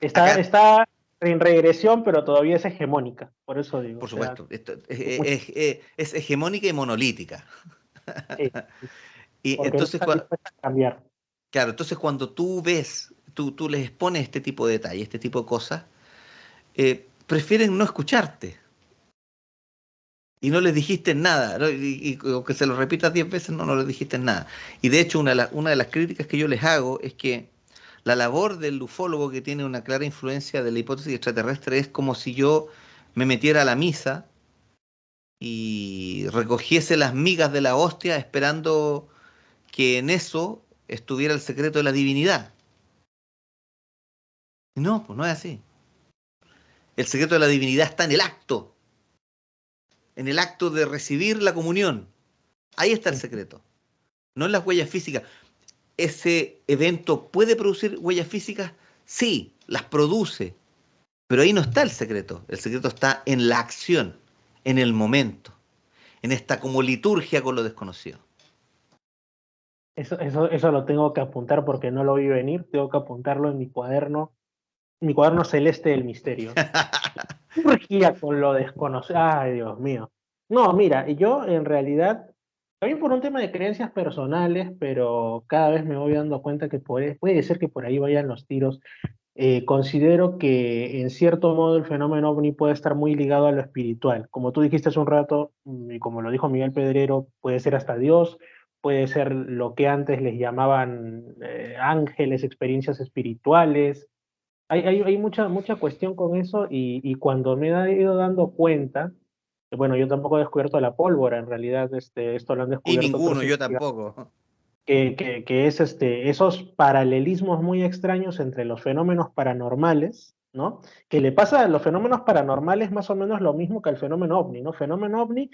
acá, Está en regresión, pero todavía es hegemónica, por eso digo, o por sea, supuesto, esto mucho, es hegemónica y monolítica. sí, Y porque no entonces, están dispuestas a cambiar. claro, entonces cuando tú ves, tú les expones este tipo de detalles, este tipo de cosas, prefieren no escucharte. Y no les dijiste nada, ¿no? Y aunque se lo repitas 10 veces, no les dijiste nada. Y de hecho, una de las críticas que yo les hago es que la labor del ufólogo, que tiene una clara influencia de la hipótesis extraterrestre, es como si yo me metiera a la misa y recogiese las migas de la hostia esperando que en eso estuviera el secreto de la divinidad. No, pues no es así. El secreto de la divinidad está en el acto de recibir la comunión. Ahí está el Sí. secreto, no en las huellas físicas. ¿Ese evento puede producir huellas físicas? Sí, las produce, pero ahí no está el secreto está en la acción, en el momento, en esta como liturgia con lo desconocido. Eso lo tengo que apuntar porque no lo vi venir, tengo que apuntarlo en mi cuaderno celeste del misterio. Urgía con lo desconocido. Ay, Dios mío. No, mira, yo en realidad, también por un tema de creencias personales, pero cada vez me voy dando cuenta que puede ser que por ahí vayan los tiros. Considero que en cierto modo el fenómeno ovni puede estar muy ligado a lo espiritual. Como tú dijiste hace un rato, y como lo dijo Miguel Pedrero, puede ser hasta Dios, puede ser lo que antes les llamaban ángeles, experiencias espirituales. Hay mucha cuestión con eso y cuando me he ido dando cuenta, bueno, yo tampoco he descubierto la pólvora, en realidad esto lo han Y descubierto otros ninguno, yo investigadores tampoco. que es esos paralelismos muy extraños entre los fenómenos paranormales, ¿no? Que le pasa a los fenómenos paranormales más o menos lo mismo que al fenómeno ovni, ¿no? Fenómeno ovni,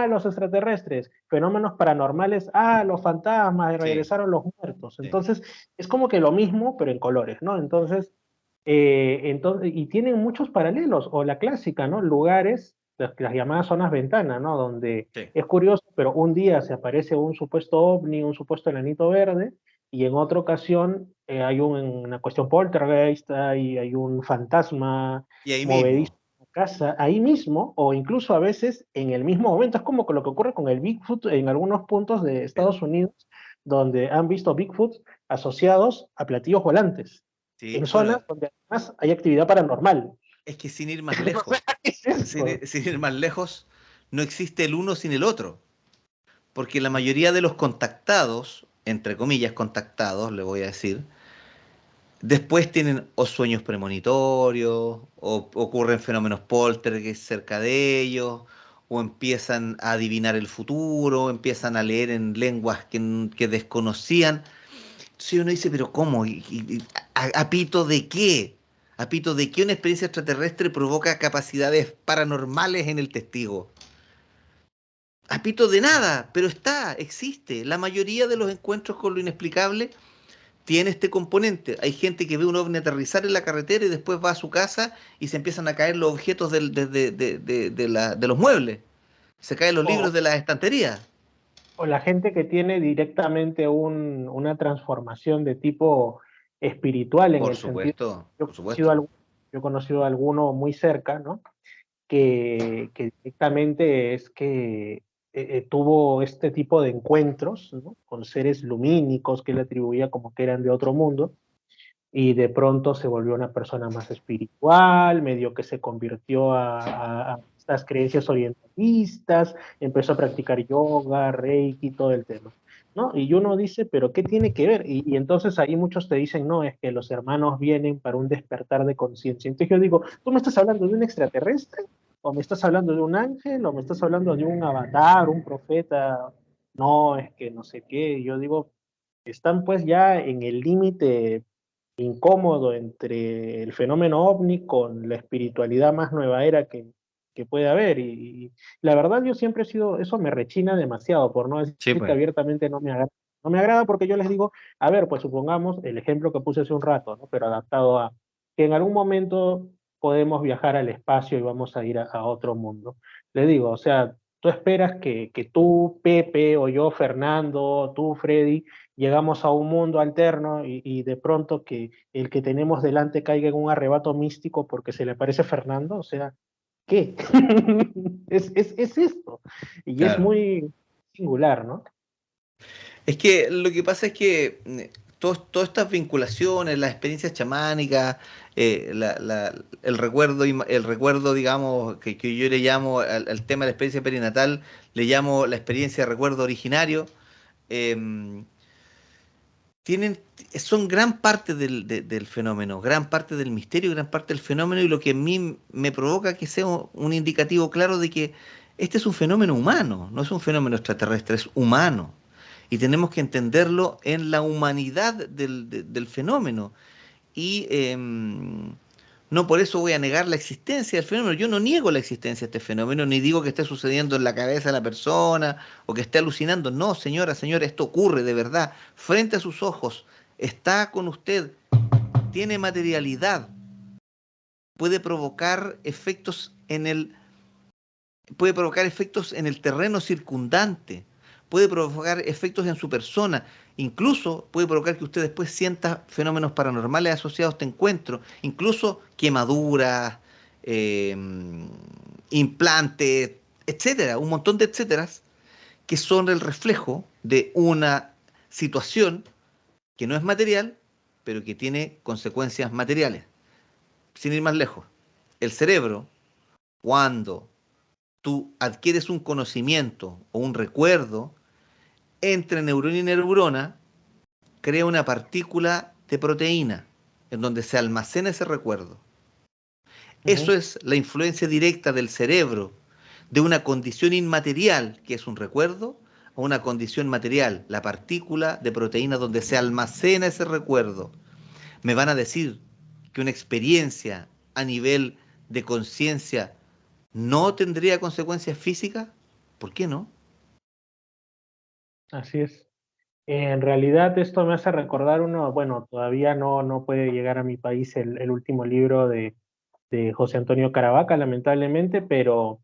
los extraterrestres, fenómenos paranormales, los fantasmas, Sí, regresaron los muertos. sí. Entonces, es como que lo mismo, pero en colores, ¿no? Y tienen muchos paralelos, o la clásica, ¿no? Lugares, las llamadas zonas ventana, ¿no? Donde Sí. es curioso, pero un día se aparece un supuesto ovni, un supuesto enanito verde, y en otra ocasión hay una cuestión poltergeist, hay un fantasma Y ahí movedizo mismo. en la casa, ahí mismo, o incluso a veces en el mismo momento. Es como lo que ocurre con el Bigfoot en algunos puntos de Pero, Estados Unidos, donde han visto Bigfoot asociados a platillos volantes, sí, en bueno, zonas donde además hay actividad paranormal. es que sin ir más O sea, lejos, ¿qué es eso? sin ir más lejos, no existe el uno sin el otro. Porque la mayoría de los contactados, entre comillas contactados, le voy a decir, después tienen o sueños premonitorios, o ocurren fenómenos poltergeist cerca de ellos, o empiezan a adivinar el futuro, o empiezan a leer en lenguas que desconocían. Entonces uno dice, pero ¿cómo? ¿A pito de qué? ¿A pito de qué una experiencia extraterrestre provoca capacidades paranormales en el testigo? A pito de nada, pero existe. La mayoría de los encuentros con lo inexplicable tiene este componente. Hay gente que ve un ovni aterrizar en la carretera y después va a su casa y se empiezan a caer los objetos de los muebles. Se caen los O, libros de las estanterías. o la gente que tiene directamente una transformación de tipo espiritual en el sentido, yo he Por conocido, supuesto. yo he conocido a alguno muy cerca, ¿no? Que directamente es que tuvo este tipo de encuentros, ¿no? Con seres lumínicos que él atribuía como que eran de otro mundo, y de pronto se volvió una persona más espiritual, medio que se convirtió a estas creencias orientalistas, empezó a practicar yoga, reiki, todo el tema, ¿no? Y uno dice, pero ¿qué tiene que ver? Y entonces ahí muchos te dicen, no, es que los hermanos vienen para un despertar de conciencia. Entonces yo digo, ¿tú me estás hablando de un extraterrestre? ¿O me estás hablando de un ángel? ¿O me estás hablando de un avatar, un profeta? No, es que no sé qué. Yo digo, están pues ya en el límite incómodo entre el fenómeno ovni con la espiritualidad más nueva era que puede haber. Y la verdad yo siempre he sido, eso me rechina demasiado, por no decir Sí, que pues. abiertamente no me agrada. No me agrada porque yo les digo, a ver, pues supongamos el ejemplo que puse hace un rato, ¿no? Pero adaptado a que en algún momento podemos viajar al espacio y vamos a ir a otro mundo. Le digo, o sea, tú esperas que tú, Pepe, o yo, Fernando, tú, Freddy, llegamos a un mundo alterno y de pronto que el que tenemos delante caiga en un arrebato místico porque se le parece Fernando, o sea, ¿qué? Es esto. Y es Claro. muy singular, ¿no? Es que lo que pasa es que todas estas vinculaciones, las experiencias chamánicas, el recuerdo, digamos, que yo le llamo al tema de la experiencia perinatal, le llamo la experiencia de recuerdo originario, eh, tienen, son gran parte del fenómeno, gran parte del misterio, gran parte del fenómeno, y lo que a mí me provoca que sea un indicativo claro de que este es un fenómeno humano, no es un fenómeno extraterrestre, es humano. Y tenemos que entenderlo en la humanidad del fenómeno. Y no por eso voy a negar la existencia del fenómeno. Yo no niego la existencia de este fenómeno, ni digo que esté sucediendo en la cabeza de la persona o que esté alucinando. No, señora, señora, esto ocurre de verdad, frente a sus ojos. Está con usted, tiene materialidad, puede provocar efectos puede provocar efectos en el terreno circundante, puede provocar efectos en su persona, incluso puede provocar que usted después sienta fenómenos paranormales asociados a este encuentro, incluso quemaduras, eh, implantes, etcétera, un montón de etcéteras que son el reflejo de una situación que no es material, pero que tiene consecuencias materiales. Sin ir más lejos, el cerebro, cuando tú adquieres un conocimiento o un recuerdo, entre neurona y neurona crea una partícula de proteína en donde se almacena ese recuerdo. Eso Ujú. es la influencia directa del cerebro de una condición inmaterial, que es un recuerdo, a una condición material, la partícula de proteína donde se almacena ese recuerdo. Me van a decir que una experiencia a nivel de conciencia no tendría consecuencias físicas. ¿Por qué no? Así es. En realidad esto me hace recordar uno, bueno, todavía no puede llegar a mi país el último libro de José Antonio Caravaca, lamentablemente, pero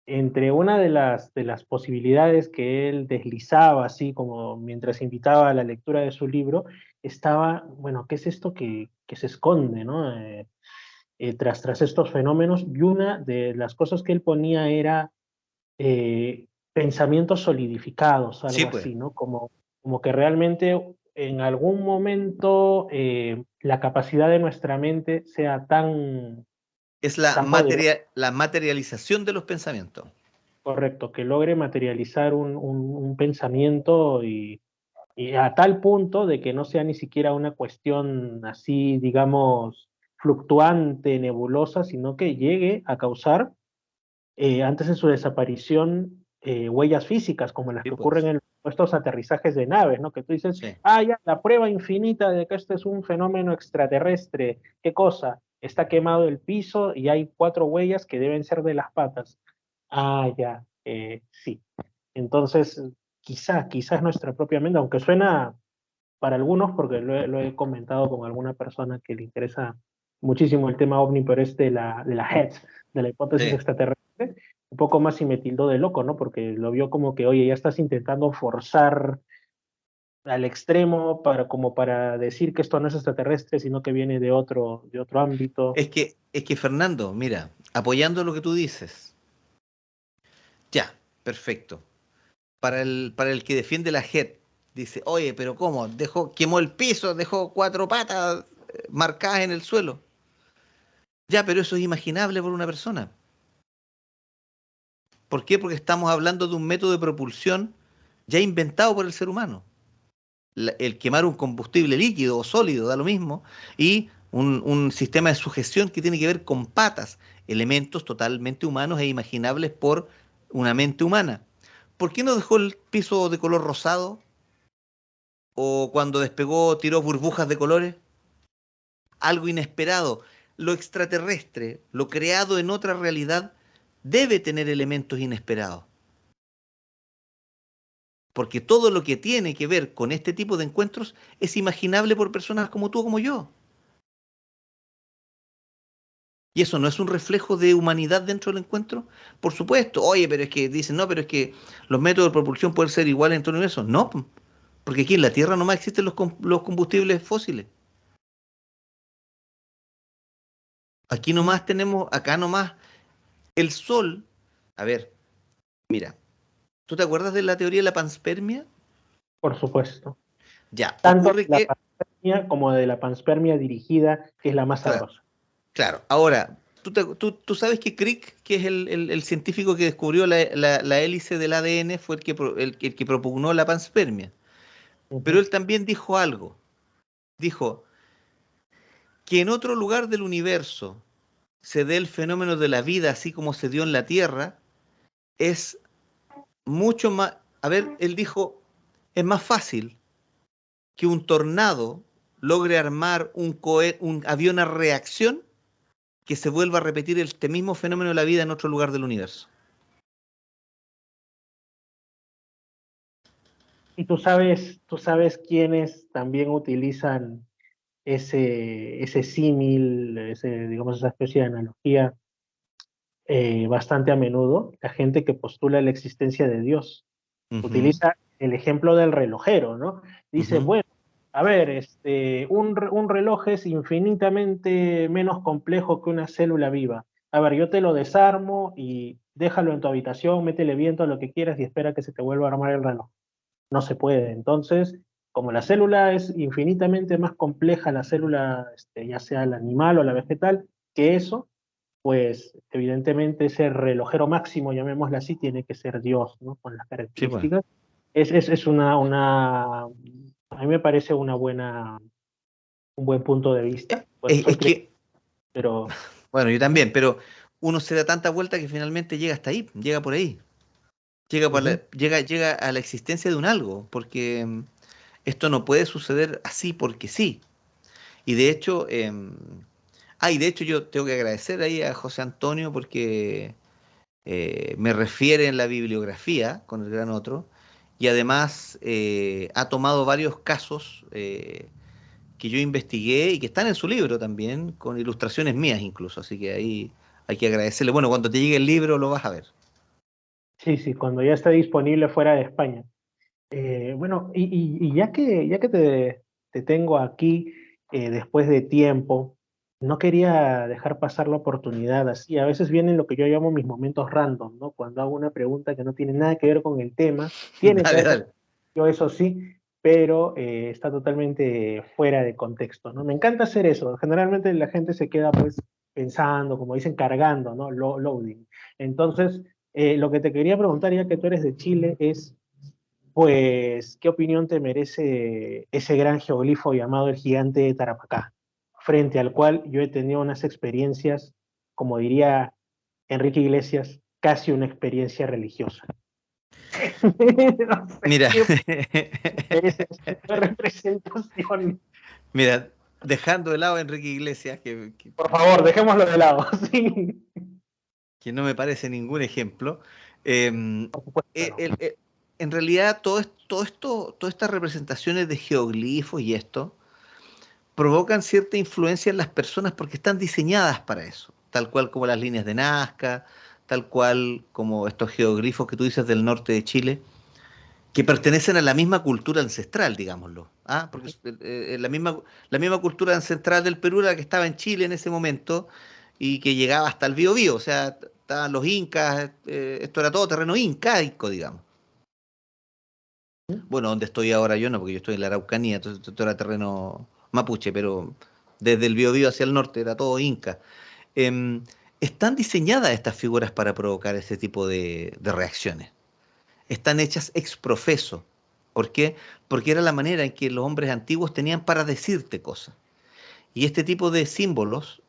entre una de las posibilidades que él deslizaba, así como mientras invitaba a la lectura de su libro, estaba, bueno, ¿qué es esto que se esconde, ¿no? Tras estos fenómenos? Y una de las cosas que él ponía era pensamientos solidificados, Sí, algo pues. así, ¿no? Como que realmente en algún momento la capacidad de nuestra mente sea Es tan poderosa. la materialización de los pensamientos. Correcto, que logre materializar un pensamiento y a tal punto de que no sea ni siquiera una cuestión así, digamos, fluctuante, nebulosa, sino que llegue a causar, antes de su desaparición, huellas físicas, como las Sí, que ocurren pues. en estos aterrizajes de naves, ¿no? Que tú dices, Sí. ah, ya, la prueba infinita de que este es un fenómeno extraterrestre. ¿Qué cosa? Está quemado el piso y hay 4 huellas que deben ser de las patas. Ah, ya, sí. Entonces, quizá es nuestra propia mente, aunque suena para algunos, porque lo he comentado con alguna persona que le interesa muchísimo el tema ovni, pero es de la HET, de la hipótesis Sí. extraterrestre, un poco más y me tildó de loco, ¿no? Porque lo vio como que, oye, ya estás intentando forzar al extremo para, como para decir que esto no es extraterrestre, sino que viene de otro ámbito. Es que Fernando, mira, apoyando lo que tú dices, ya, perfecto. Para el que defiende la JET, dice, oye, pero ¿cómo? Quemó el piso, dejó 4 patas marcadas en el suelo. Ya, pero eso es imaginable por una persona. ¿Por qué? Porque estamos hablando de un método de propulsión ya inventado por el ser humano. El quemar un combustible líquido o sólido, da lo mismo, y un sistema de sujeción que tiene que ver con patas, elementos totalmente humanos e imaginables por una mente humana. ¿Por qué no dejó el piso de color rosado? ¿O cuando despegó tiró burbujas de colores? Algo inesperado. Lo extraterrestre, lo creado en otra realidad, debe tener elementos inesperados. Porque todo lo que tiene que ver con este tipo de encuentros es imaginable por personas como tú o como yo. ¿Y eso no es un reflejo de humanidad dentro del encuentro? Por supuesto. Oye, pero es que dicen, no, pero es que los métodos de propulsión pueden ser iguales en todo el universo. No, porque aquí en la Tierra nomás existen los combustibles fósiles. Aquí nomás tenemos, acá nomás, el Sol. A ver, mira, ¿tú te acuerdas de la teoría de la panspermia? Por supuesto. Ya, Tanto ocurre de la que, panspermia como de la panspermia dirigida, que es la más claro, sabrosa. claro, ahora, tú sabes que Crick, que es el científico que descubrió la hélice del ADN, fue el que propugnó la panspermia. Pero Ujú. él también dijo algo. Dijo que en otro lugar del universo se dé el fenómeno de la vida así como se dio en la Tierra, es mucho más... A ver, él dijo, es más fácil que un tornado logre armar un avión a reacción que se vuelva a repetir este mismo fenómeno de la vida en otro lugar del universo. Y tú sabes quiénes también utilizan ese símil, ese, digamos, esa especie de analogía bastante a menudo, la gente que postula la existencia de Dios. Ujú, Utiliza el ejemplo del relojero, ¿no? Dice, ujú. bueno, a ver, un reloj es infinitamente menos complejo que una célula viva. A ver, yo te lo desarmo y déjalo en tu habitación, métele viento, lo que quieras y espera que se te vuelva a armar el reloj. No se puede. Entonces, como la célula es infinitamente más compleja, la célula, ya sea la animal o la vegetal, que eso, pues evidentemente ese relojero máximo, llamémoslo así, tiene que ser Dios, ¿no? Con las Sí, pues. características. Es a mí me parece una buena, un buen punto de vista. Bueno, Es soy creyente, que, pero bueno, yo ujú, también, pero uno se da tanta vuelta que finalmente llega hasta ahí, llega por ahí. ujú. Llega a la existencia de un algo, porque esto no puede suceder así porque sí. Y de hecho, y de hecho yo tengo que agradecer ahí a José Antonio porque me refiere en la bibliografía con el gran otro y además ha tomado varios casos que yo investigué y que están en su libro también, con ilustraciones mías incluso, así que ahí hay que agradecerle. Bueno, cuando te llegue el libro lo vas a ver. Sí, sí, cuando ya esté disponible fuera de España. Bueno, y ya que te tengo aquí después de tiempo, no quería dejar pasar la oportunidad así. A veces vienen lo que yo llamo mis momentos random, ¿no? Cuando hago una pregunta que no tiene nada que ver con el tema, tiene que Dale, ver con dale. yo, eso sí, pero está totalmente fuera de contexto, ¿no? Me encanta hacer eso. Generalmente la gente se queda pues pensando, como dicen, cargando, ¿no? Loading. Entonces, lo que te quería preguntar, ya que tú eres de Chile, es pues, ¿qué opinión te merece ese gran geoglifo llamado el gigante de Tarapacá? Frente al cual yo he tenido unas experiencias, como diría Enrique Iglesias, casi una experiencia religiosa. No sé Mira, qué merece ese tipo de representación. mira, dejando de lado a Enrique Iglesias, Por favor, dejémoslo de lado. Sí. que no me parece ningún ejemplo, eh, Por supuesto que el, no. el- en realidad todas estas representaciones de geoglifos y esto provocan cierta influencia en las personas porque están diseñadas para eso, tal cual como las líneas de Nazca, tal cual como estos geoglifos que tú dices del norte de Chile, que pertenecen a la misma cultura ancestral, digámoslo. ¿Ah? Porque la misma cultura ancestral del Perú era la que estaba en Chile en ese momento y que llegaba hasta el Biobío, o sea, estaban los incas, esto era todo terreno incaico, digamos. Bueno, donde estoy ahora yo no, porque yo estoy en la Araucanía, entonces esto era terreno mapuche, pero desde el Biobío hacia el norte era todo inca. Em, Están diseñadas estas figuras para provocar este tipo de reacciones. Están hechas ex profeso. ¿Por qué? Porque era la manera en que los hombres antiguos tenían para decirte cosas. Y este tipo de símbolos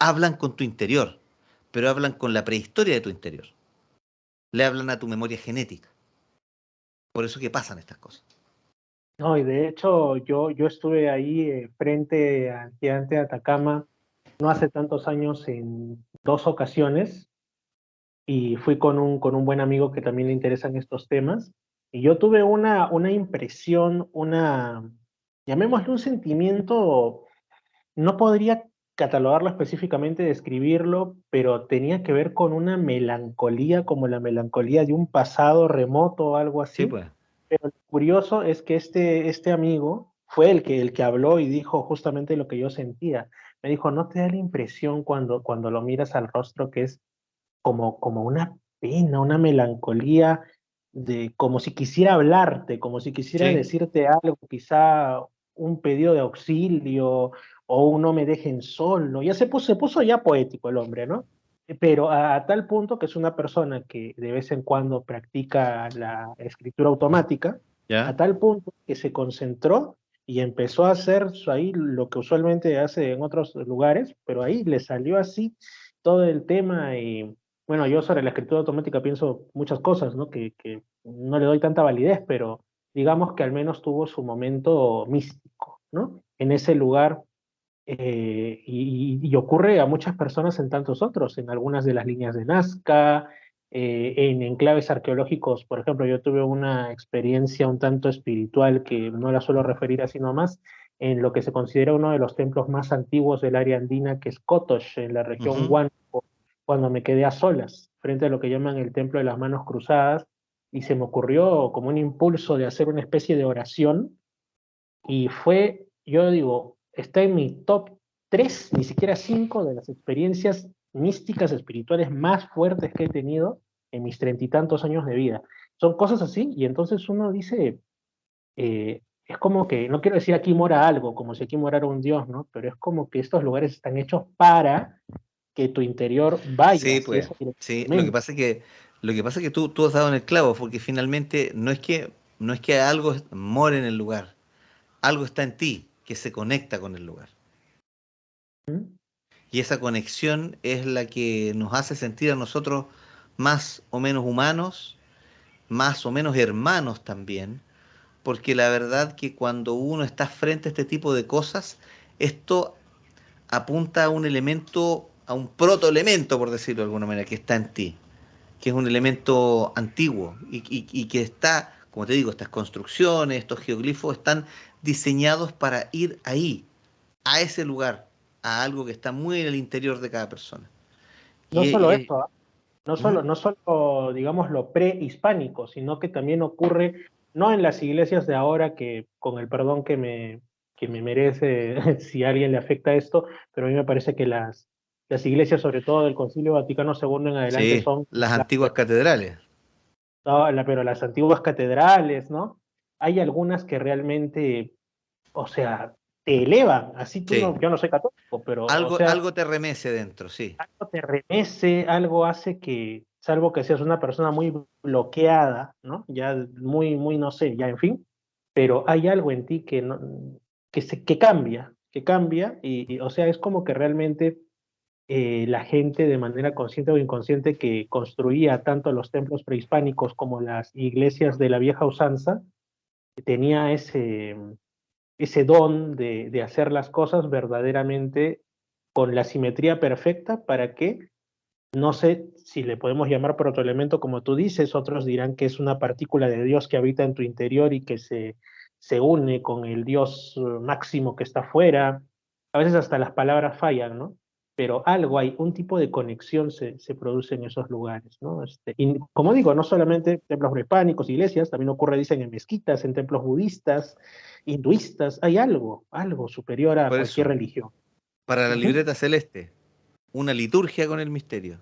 hablan con tu interior, pero hablan con la prehistoria de tu interior. Le hablan a tu memoria genética. Por eso que pasan estas cosas. No, y de hecho yo estuve ahí frente al gigante de Atacama no hace tantos años en dos ocasiones y fui con un buen amigo que también le interesan estos temas y yo tuve una impresión, llamémosle un sentimiento, no podría catalogarlo específicamente, describirlo, pero tenía que ver con una melancolía, como la melancolía de un pasado remoto o algo Sí, así. pues. Pero lo curioso es que este amigo fue el que habló y dijo justamente lo que yo sentía. Me dijo, ¿no te da la impresión cuando lo miras al rostro que es como una pena, una melancolía, como si quisiera hablarte, como si quisiera Sí. decirte algo, quizá un pedido de auxilio o un no me dejen solo? Ya se puso ya poético el hombre, ¿no? Pero a tal punto que es una persona que de vez en cuando practica la escritura automática, a ¿Ya? tal punto que se concentró y empezó a hacer ahí lo que usualmente hace en otros lugares, pero ahí le salió así todo el tema. Y bueno, yo sobre la escritura automática pienso muchas cosas, ¿no? Que no le doy tanta validez, pero digamos que al menos tuvo su momento místico, ¿no? En ese lugar, y ocurre a muchas personas en tantos otros, en algunas de las líneas de Nazca, en enclaves arqueológicos. Por ejemplo, yo tuve una experiencia un tanto espiritual que no la suelo referir así nomás, en lo que se considera uno de los templos más antiguos del área andina, que es Cotox, en la región Ujú. Huánuco, cuando me quedé a solas, frente a lo que llaman el Templo de las Manos Cruzadas, y se me ocurrió como un impulso de hacer una especie de oración, y fue, yo digo, está en mi top 3 ni siquiera 5 de las experiencias místicas espirituales más fuertes que he tenido en mis treinta y tantos años de vida. Son cosas así, y entonces uno dice, es como que, no quiero decir aquí mora algo, como si aquí morara un Dios, ¿no? Pero es como que estos lugares están hechos para que tu interior vaya Sí, hacia pues. esa Sí, lo que dirección. pasa es que, tú has dado en el clavo, porque finalmente no es que algo more en el lugar, algo está en ti que se conecta con el lugar. Y esa conexión es la que nos hace sentir a nosotros más o menos humanos, más o menos hermanos también, porque la verdad que cuando uno está frente a este tipo de cosas, esto apunta a un elemento, a un protoelemento, por decirlo de alguna manera, que está en ti, que es un elemento antiguo y que está, como te digo, estas construcciones, estos geoglifos están diseñados para ir ahí, a ese lugar, a algo que está muy en el interior de cada persona. No Y, solo y- eso, ¿ah? No ¿Mm? solo, no solo, digamos, lo prehispánico, sino que también ocurre, no en las iglesias de ahora, que con el perdón que me merece si a alguien le afecta esto, pero a mí me parece que las iglesias, sobre todo del Concilio Vaticano II en adelante, Sí, son las las antiguas catedrales. no, pero las antiguas catedrales, ¿no? Hay algunas que realmente, o sea, te elevan, así tú Sí, no, yo no soy católico, pero, o algo, sea, algo te remece dentro, sí. algo te remece, algo hace que, salvo que seas una persona muy bloqueada, ¿no? Ya muy, muy, no sé, ya en fin, pero hay algo en ti que, no, que cambia, o sea, es como que realmente la gente de manera consciente o inconsciente que construía tanto los templos prehispánicos como las iglesias de la vieja usanza, tenía ese don de hacer las cosas verdaderamente con la simetría perfecta para que No sé si le podemos llamar protoelemento como tú dices, otros dirán que es una partícula de Dios que habita en tu interior y que se une con el Dios máximo que está afuera. A veces hasta las palabras fallan, ¿no? Pero algo hay, un tipo de conexión se produce en esos lugares, ¿no? Y como digo, no solamente templos prehispánicos, iglesias, también ocurre, dicen, en mezquitas, en templos budistas, hinduistas, hay algo superior a Por cualquier eso, religión. para la Ujú. libreta celeste, una liturgia con el misterio.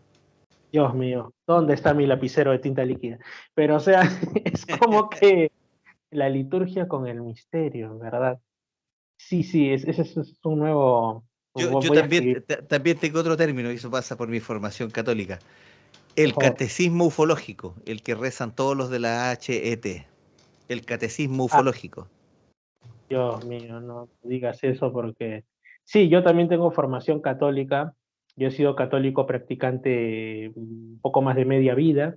Dios mío, ¿dónde está mi lapicero de tinta líquida? Pero, o sea, es como que la liturgia con el misterio, ¿verdad? Sí, sí, ese es un nuevo. Yo Voy a también, escribir, también tengo otro término, y eso pasa por mi formación católica. por El favor. catecismo ufológico, el que rezan todos los de la HET. El catecismo Ah, ufológico. Dios mío, no digas eso porque. Sí, yo también tengo formación católica. Yo he sido católico practicante un poco más de media vida.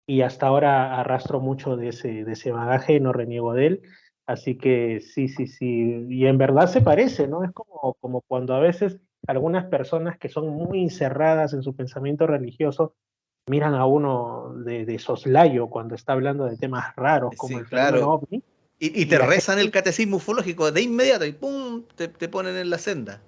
Y hasta ahora arrastro mucho de ese bagaje, no reniego de él. Así que sí, sí, sí. Y en verdad se parece, ¿no? Es como cuando a veces algunas personas que son muy encerradas en su pensamiento religioso miran a uno de soslayo cuando está hablando de temas raros como Sí, el fenómeno claro. ovni, Y y te la rezan el gente, catecismo ufológico de inmediato y ¡pum! Te ponen en la senda.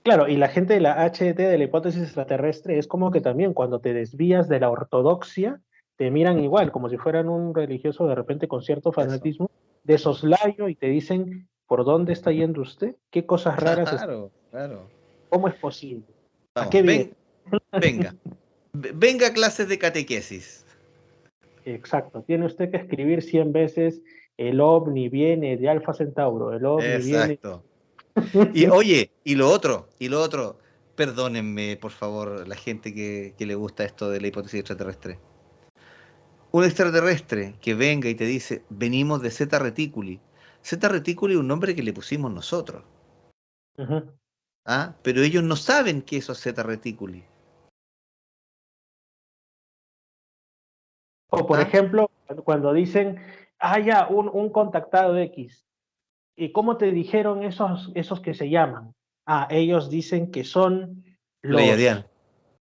claro, y la gente de la HT, de la hipótesis extraterrestre, es como que también cuando te desvías de la ortodoxia, te miran igual, como si fueran un religioso de repente con cierto Eso. fanatismo, de soslayo y te dicen, ¿por dónde está yendo usted? ¿Qué cosas raras está? Claro, claro. ¿Cómo es posible? ¿A Vamos, qué viene? venga. Venga a clases de catequesis. Exacto, tiene usted que escribir 100 veces, el ovni viene de Alfa Centauro, el ovni viene... Exacto. Y oye, y lo otro, perdónenme, por favor, la gente que le gusta esto de la hipótesis extraterrestre. Un extraterrestre que venga y te dice, venimos de Zeta Reticuli. Zeta Reticuli es un nombre que le pusimos nosotros. Ujú. ¿Ah? Pero ellos no saben qué es eso Zeta Reticuli. O por ¿Ah? ejemplo, cuando dicen, ah, ya, un contactado X. ¿Y cómo te dijeron esos que se llaman? Ah, ellos dicen que son Pleiadiano.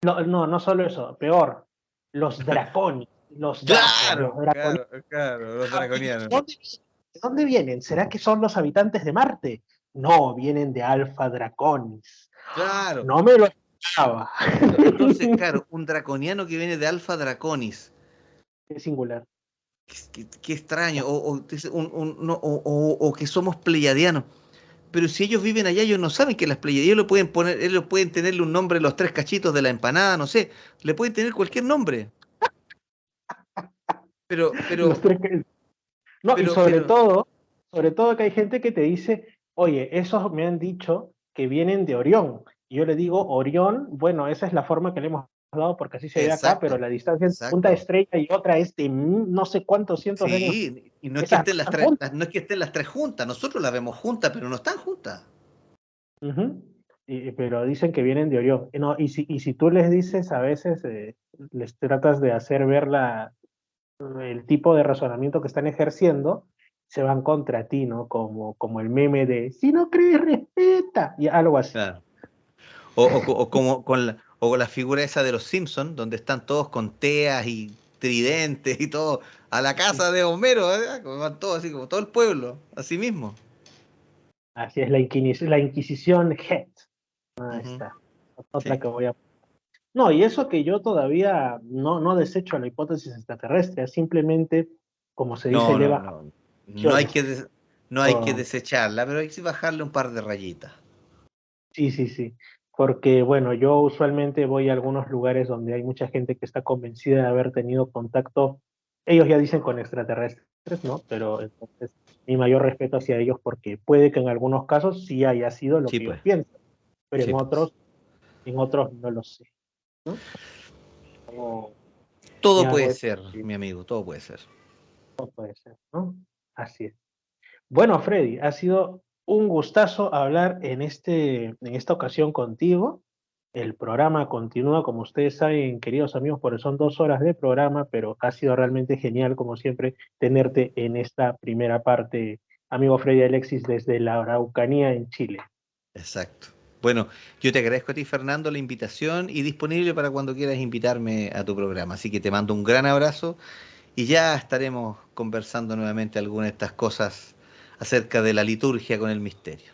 los, no, no, no solo eso, peor, los dracones, los dracos, los Claro, draconitos. claro, claro, los Ah, ¿y draconianos. de dónde vienen? ¿Será que son los habitantes de Marte? No, vienen de Alpha Draconis. Claro. No me lo esperaba. Entonces, claro, un draconiano que viene de Alpha Draconis. Qué singular. Qué extraño. O que somos pleiadianos. Pero si ellos viven allá, ellos no saben que las Pleiades, ellos lo pueden poner, ellos pueden tenerle un nombre, los tres cachitos de la empanada, no sé, le pueden tener cualquier nombre. Pero, Los pero, tres no, y pero, sobre todo que hay gente que te dice, oye, esos me han dicho que vienen de Orión. Y yo le digo, Orión, bueno, esa es la forma que le hemos dado porque así se ve acá, pero exacto, la distancia entre punta exacto. estrella y otra es de no sé cuántos cientos de años. Sí, y no es que Esas no estén las están tres, juntas. no es que estén las tres juntas, nosotros las vemos juntas, pero no están juntas. Ujú. Pero dicen que vienen de Orión. No, y si tú les dices a veces, les tratas de hacer ver el tipo de razonamiento que están ejerciendo, se van contra ti, ¿no? Como el meme de, si no crees, respeta, y algo así. Claro. O como o con la figura esa de los Simpsons, donde están todos con teas y tridentes y todo, a la casa de Homero, ¿eh? Como van todos así, como todo el pueblo, así mismo. Así es la Inquisición Het. Ahí Ujú. está. Otra Sí. que voy a... No, y eso que yo todavía no desecho la hipótesis extraterrestre, es simplemente, como se dice, No, no, eleva no. No hay opciones. que, no hay que Oh, desecharla, pero hay que bajarle un par de rayitas. sí, sí, sí. Porque, bueno, yo usualmente voy a algunos lugares donde hay mucha gente que está convencida de haber tenido contacto, ellos ya dicen con extraterrestres, ¿no? Pero entonces, mi mayor respeto hacia ellos porque puede que en algunos casos sí haya sido lo Sí, que ellos pues. piensan, pero Sí, pues. en otros no lo sé, ¿no? No me Todo hago puede eso, ser, mi amigo, todo puede ser. no puede ser, ¿no? Así es. Bueno, Freddy, ha sido un gustazo hablar en esta ocasión contigo. El programa continúa, como ustedes saben, queridos amigos, porque son 2 horas de programa, pero ha sido realmente genial, como siempre, tenerte en esta primera parte, amigo Freddy Alexis, desde la Araucanía en Chile. Exacto. Bueno, yo te agradezco a ti, Fernando, la invitación y disponible para cuando quieras invitarme a tu programa. Así que te mando un gran abrazo y ya estaremos conversando nuevamente algunas de estas cosas acerca de la liturgia con el misterio.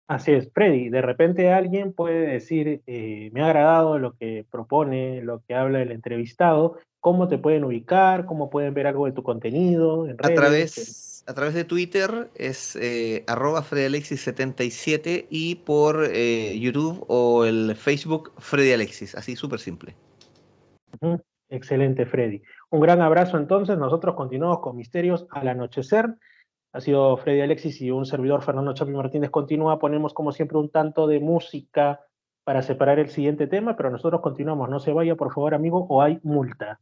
Así es, Freddy. De repente alguien puede decir, me ha agradado lo que propone, lo que habla el entrevistado. ¿Cómo te pueden ubicar? ¿Cómo pueden ver algo de tu contenido en redes? A través de Twitter es arroba FreddyAlexis77 y por YouTube o el Facebook Freddy Alexis, así súper simple. Ujú. Excelente, Freddy. Un gran abrazo entonces. Nosotros continuamos con Misterios al Anochecer. Ha sido Freddy Alexis y un servidor, Fernando Chapi Martínez. Continúa, ponemos como siempre un tanto de música para separar el siguiente tema, pero nosotros continuamos. No se vaya, por favor, amigo, o hay multa.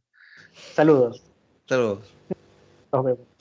Saludos. Saludos. Nos vemos.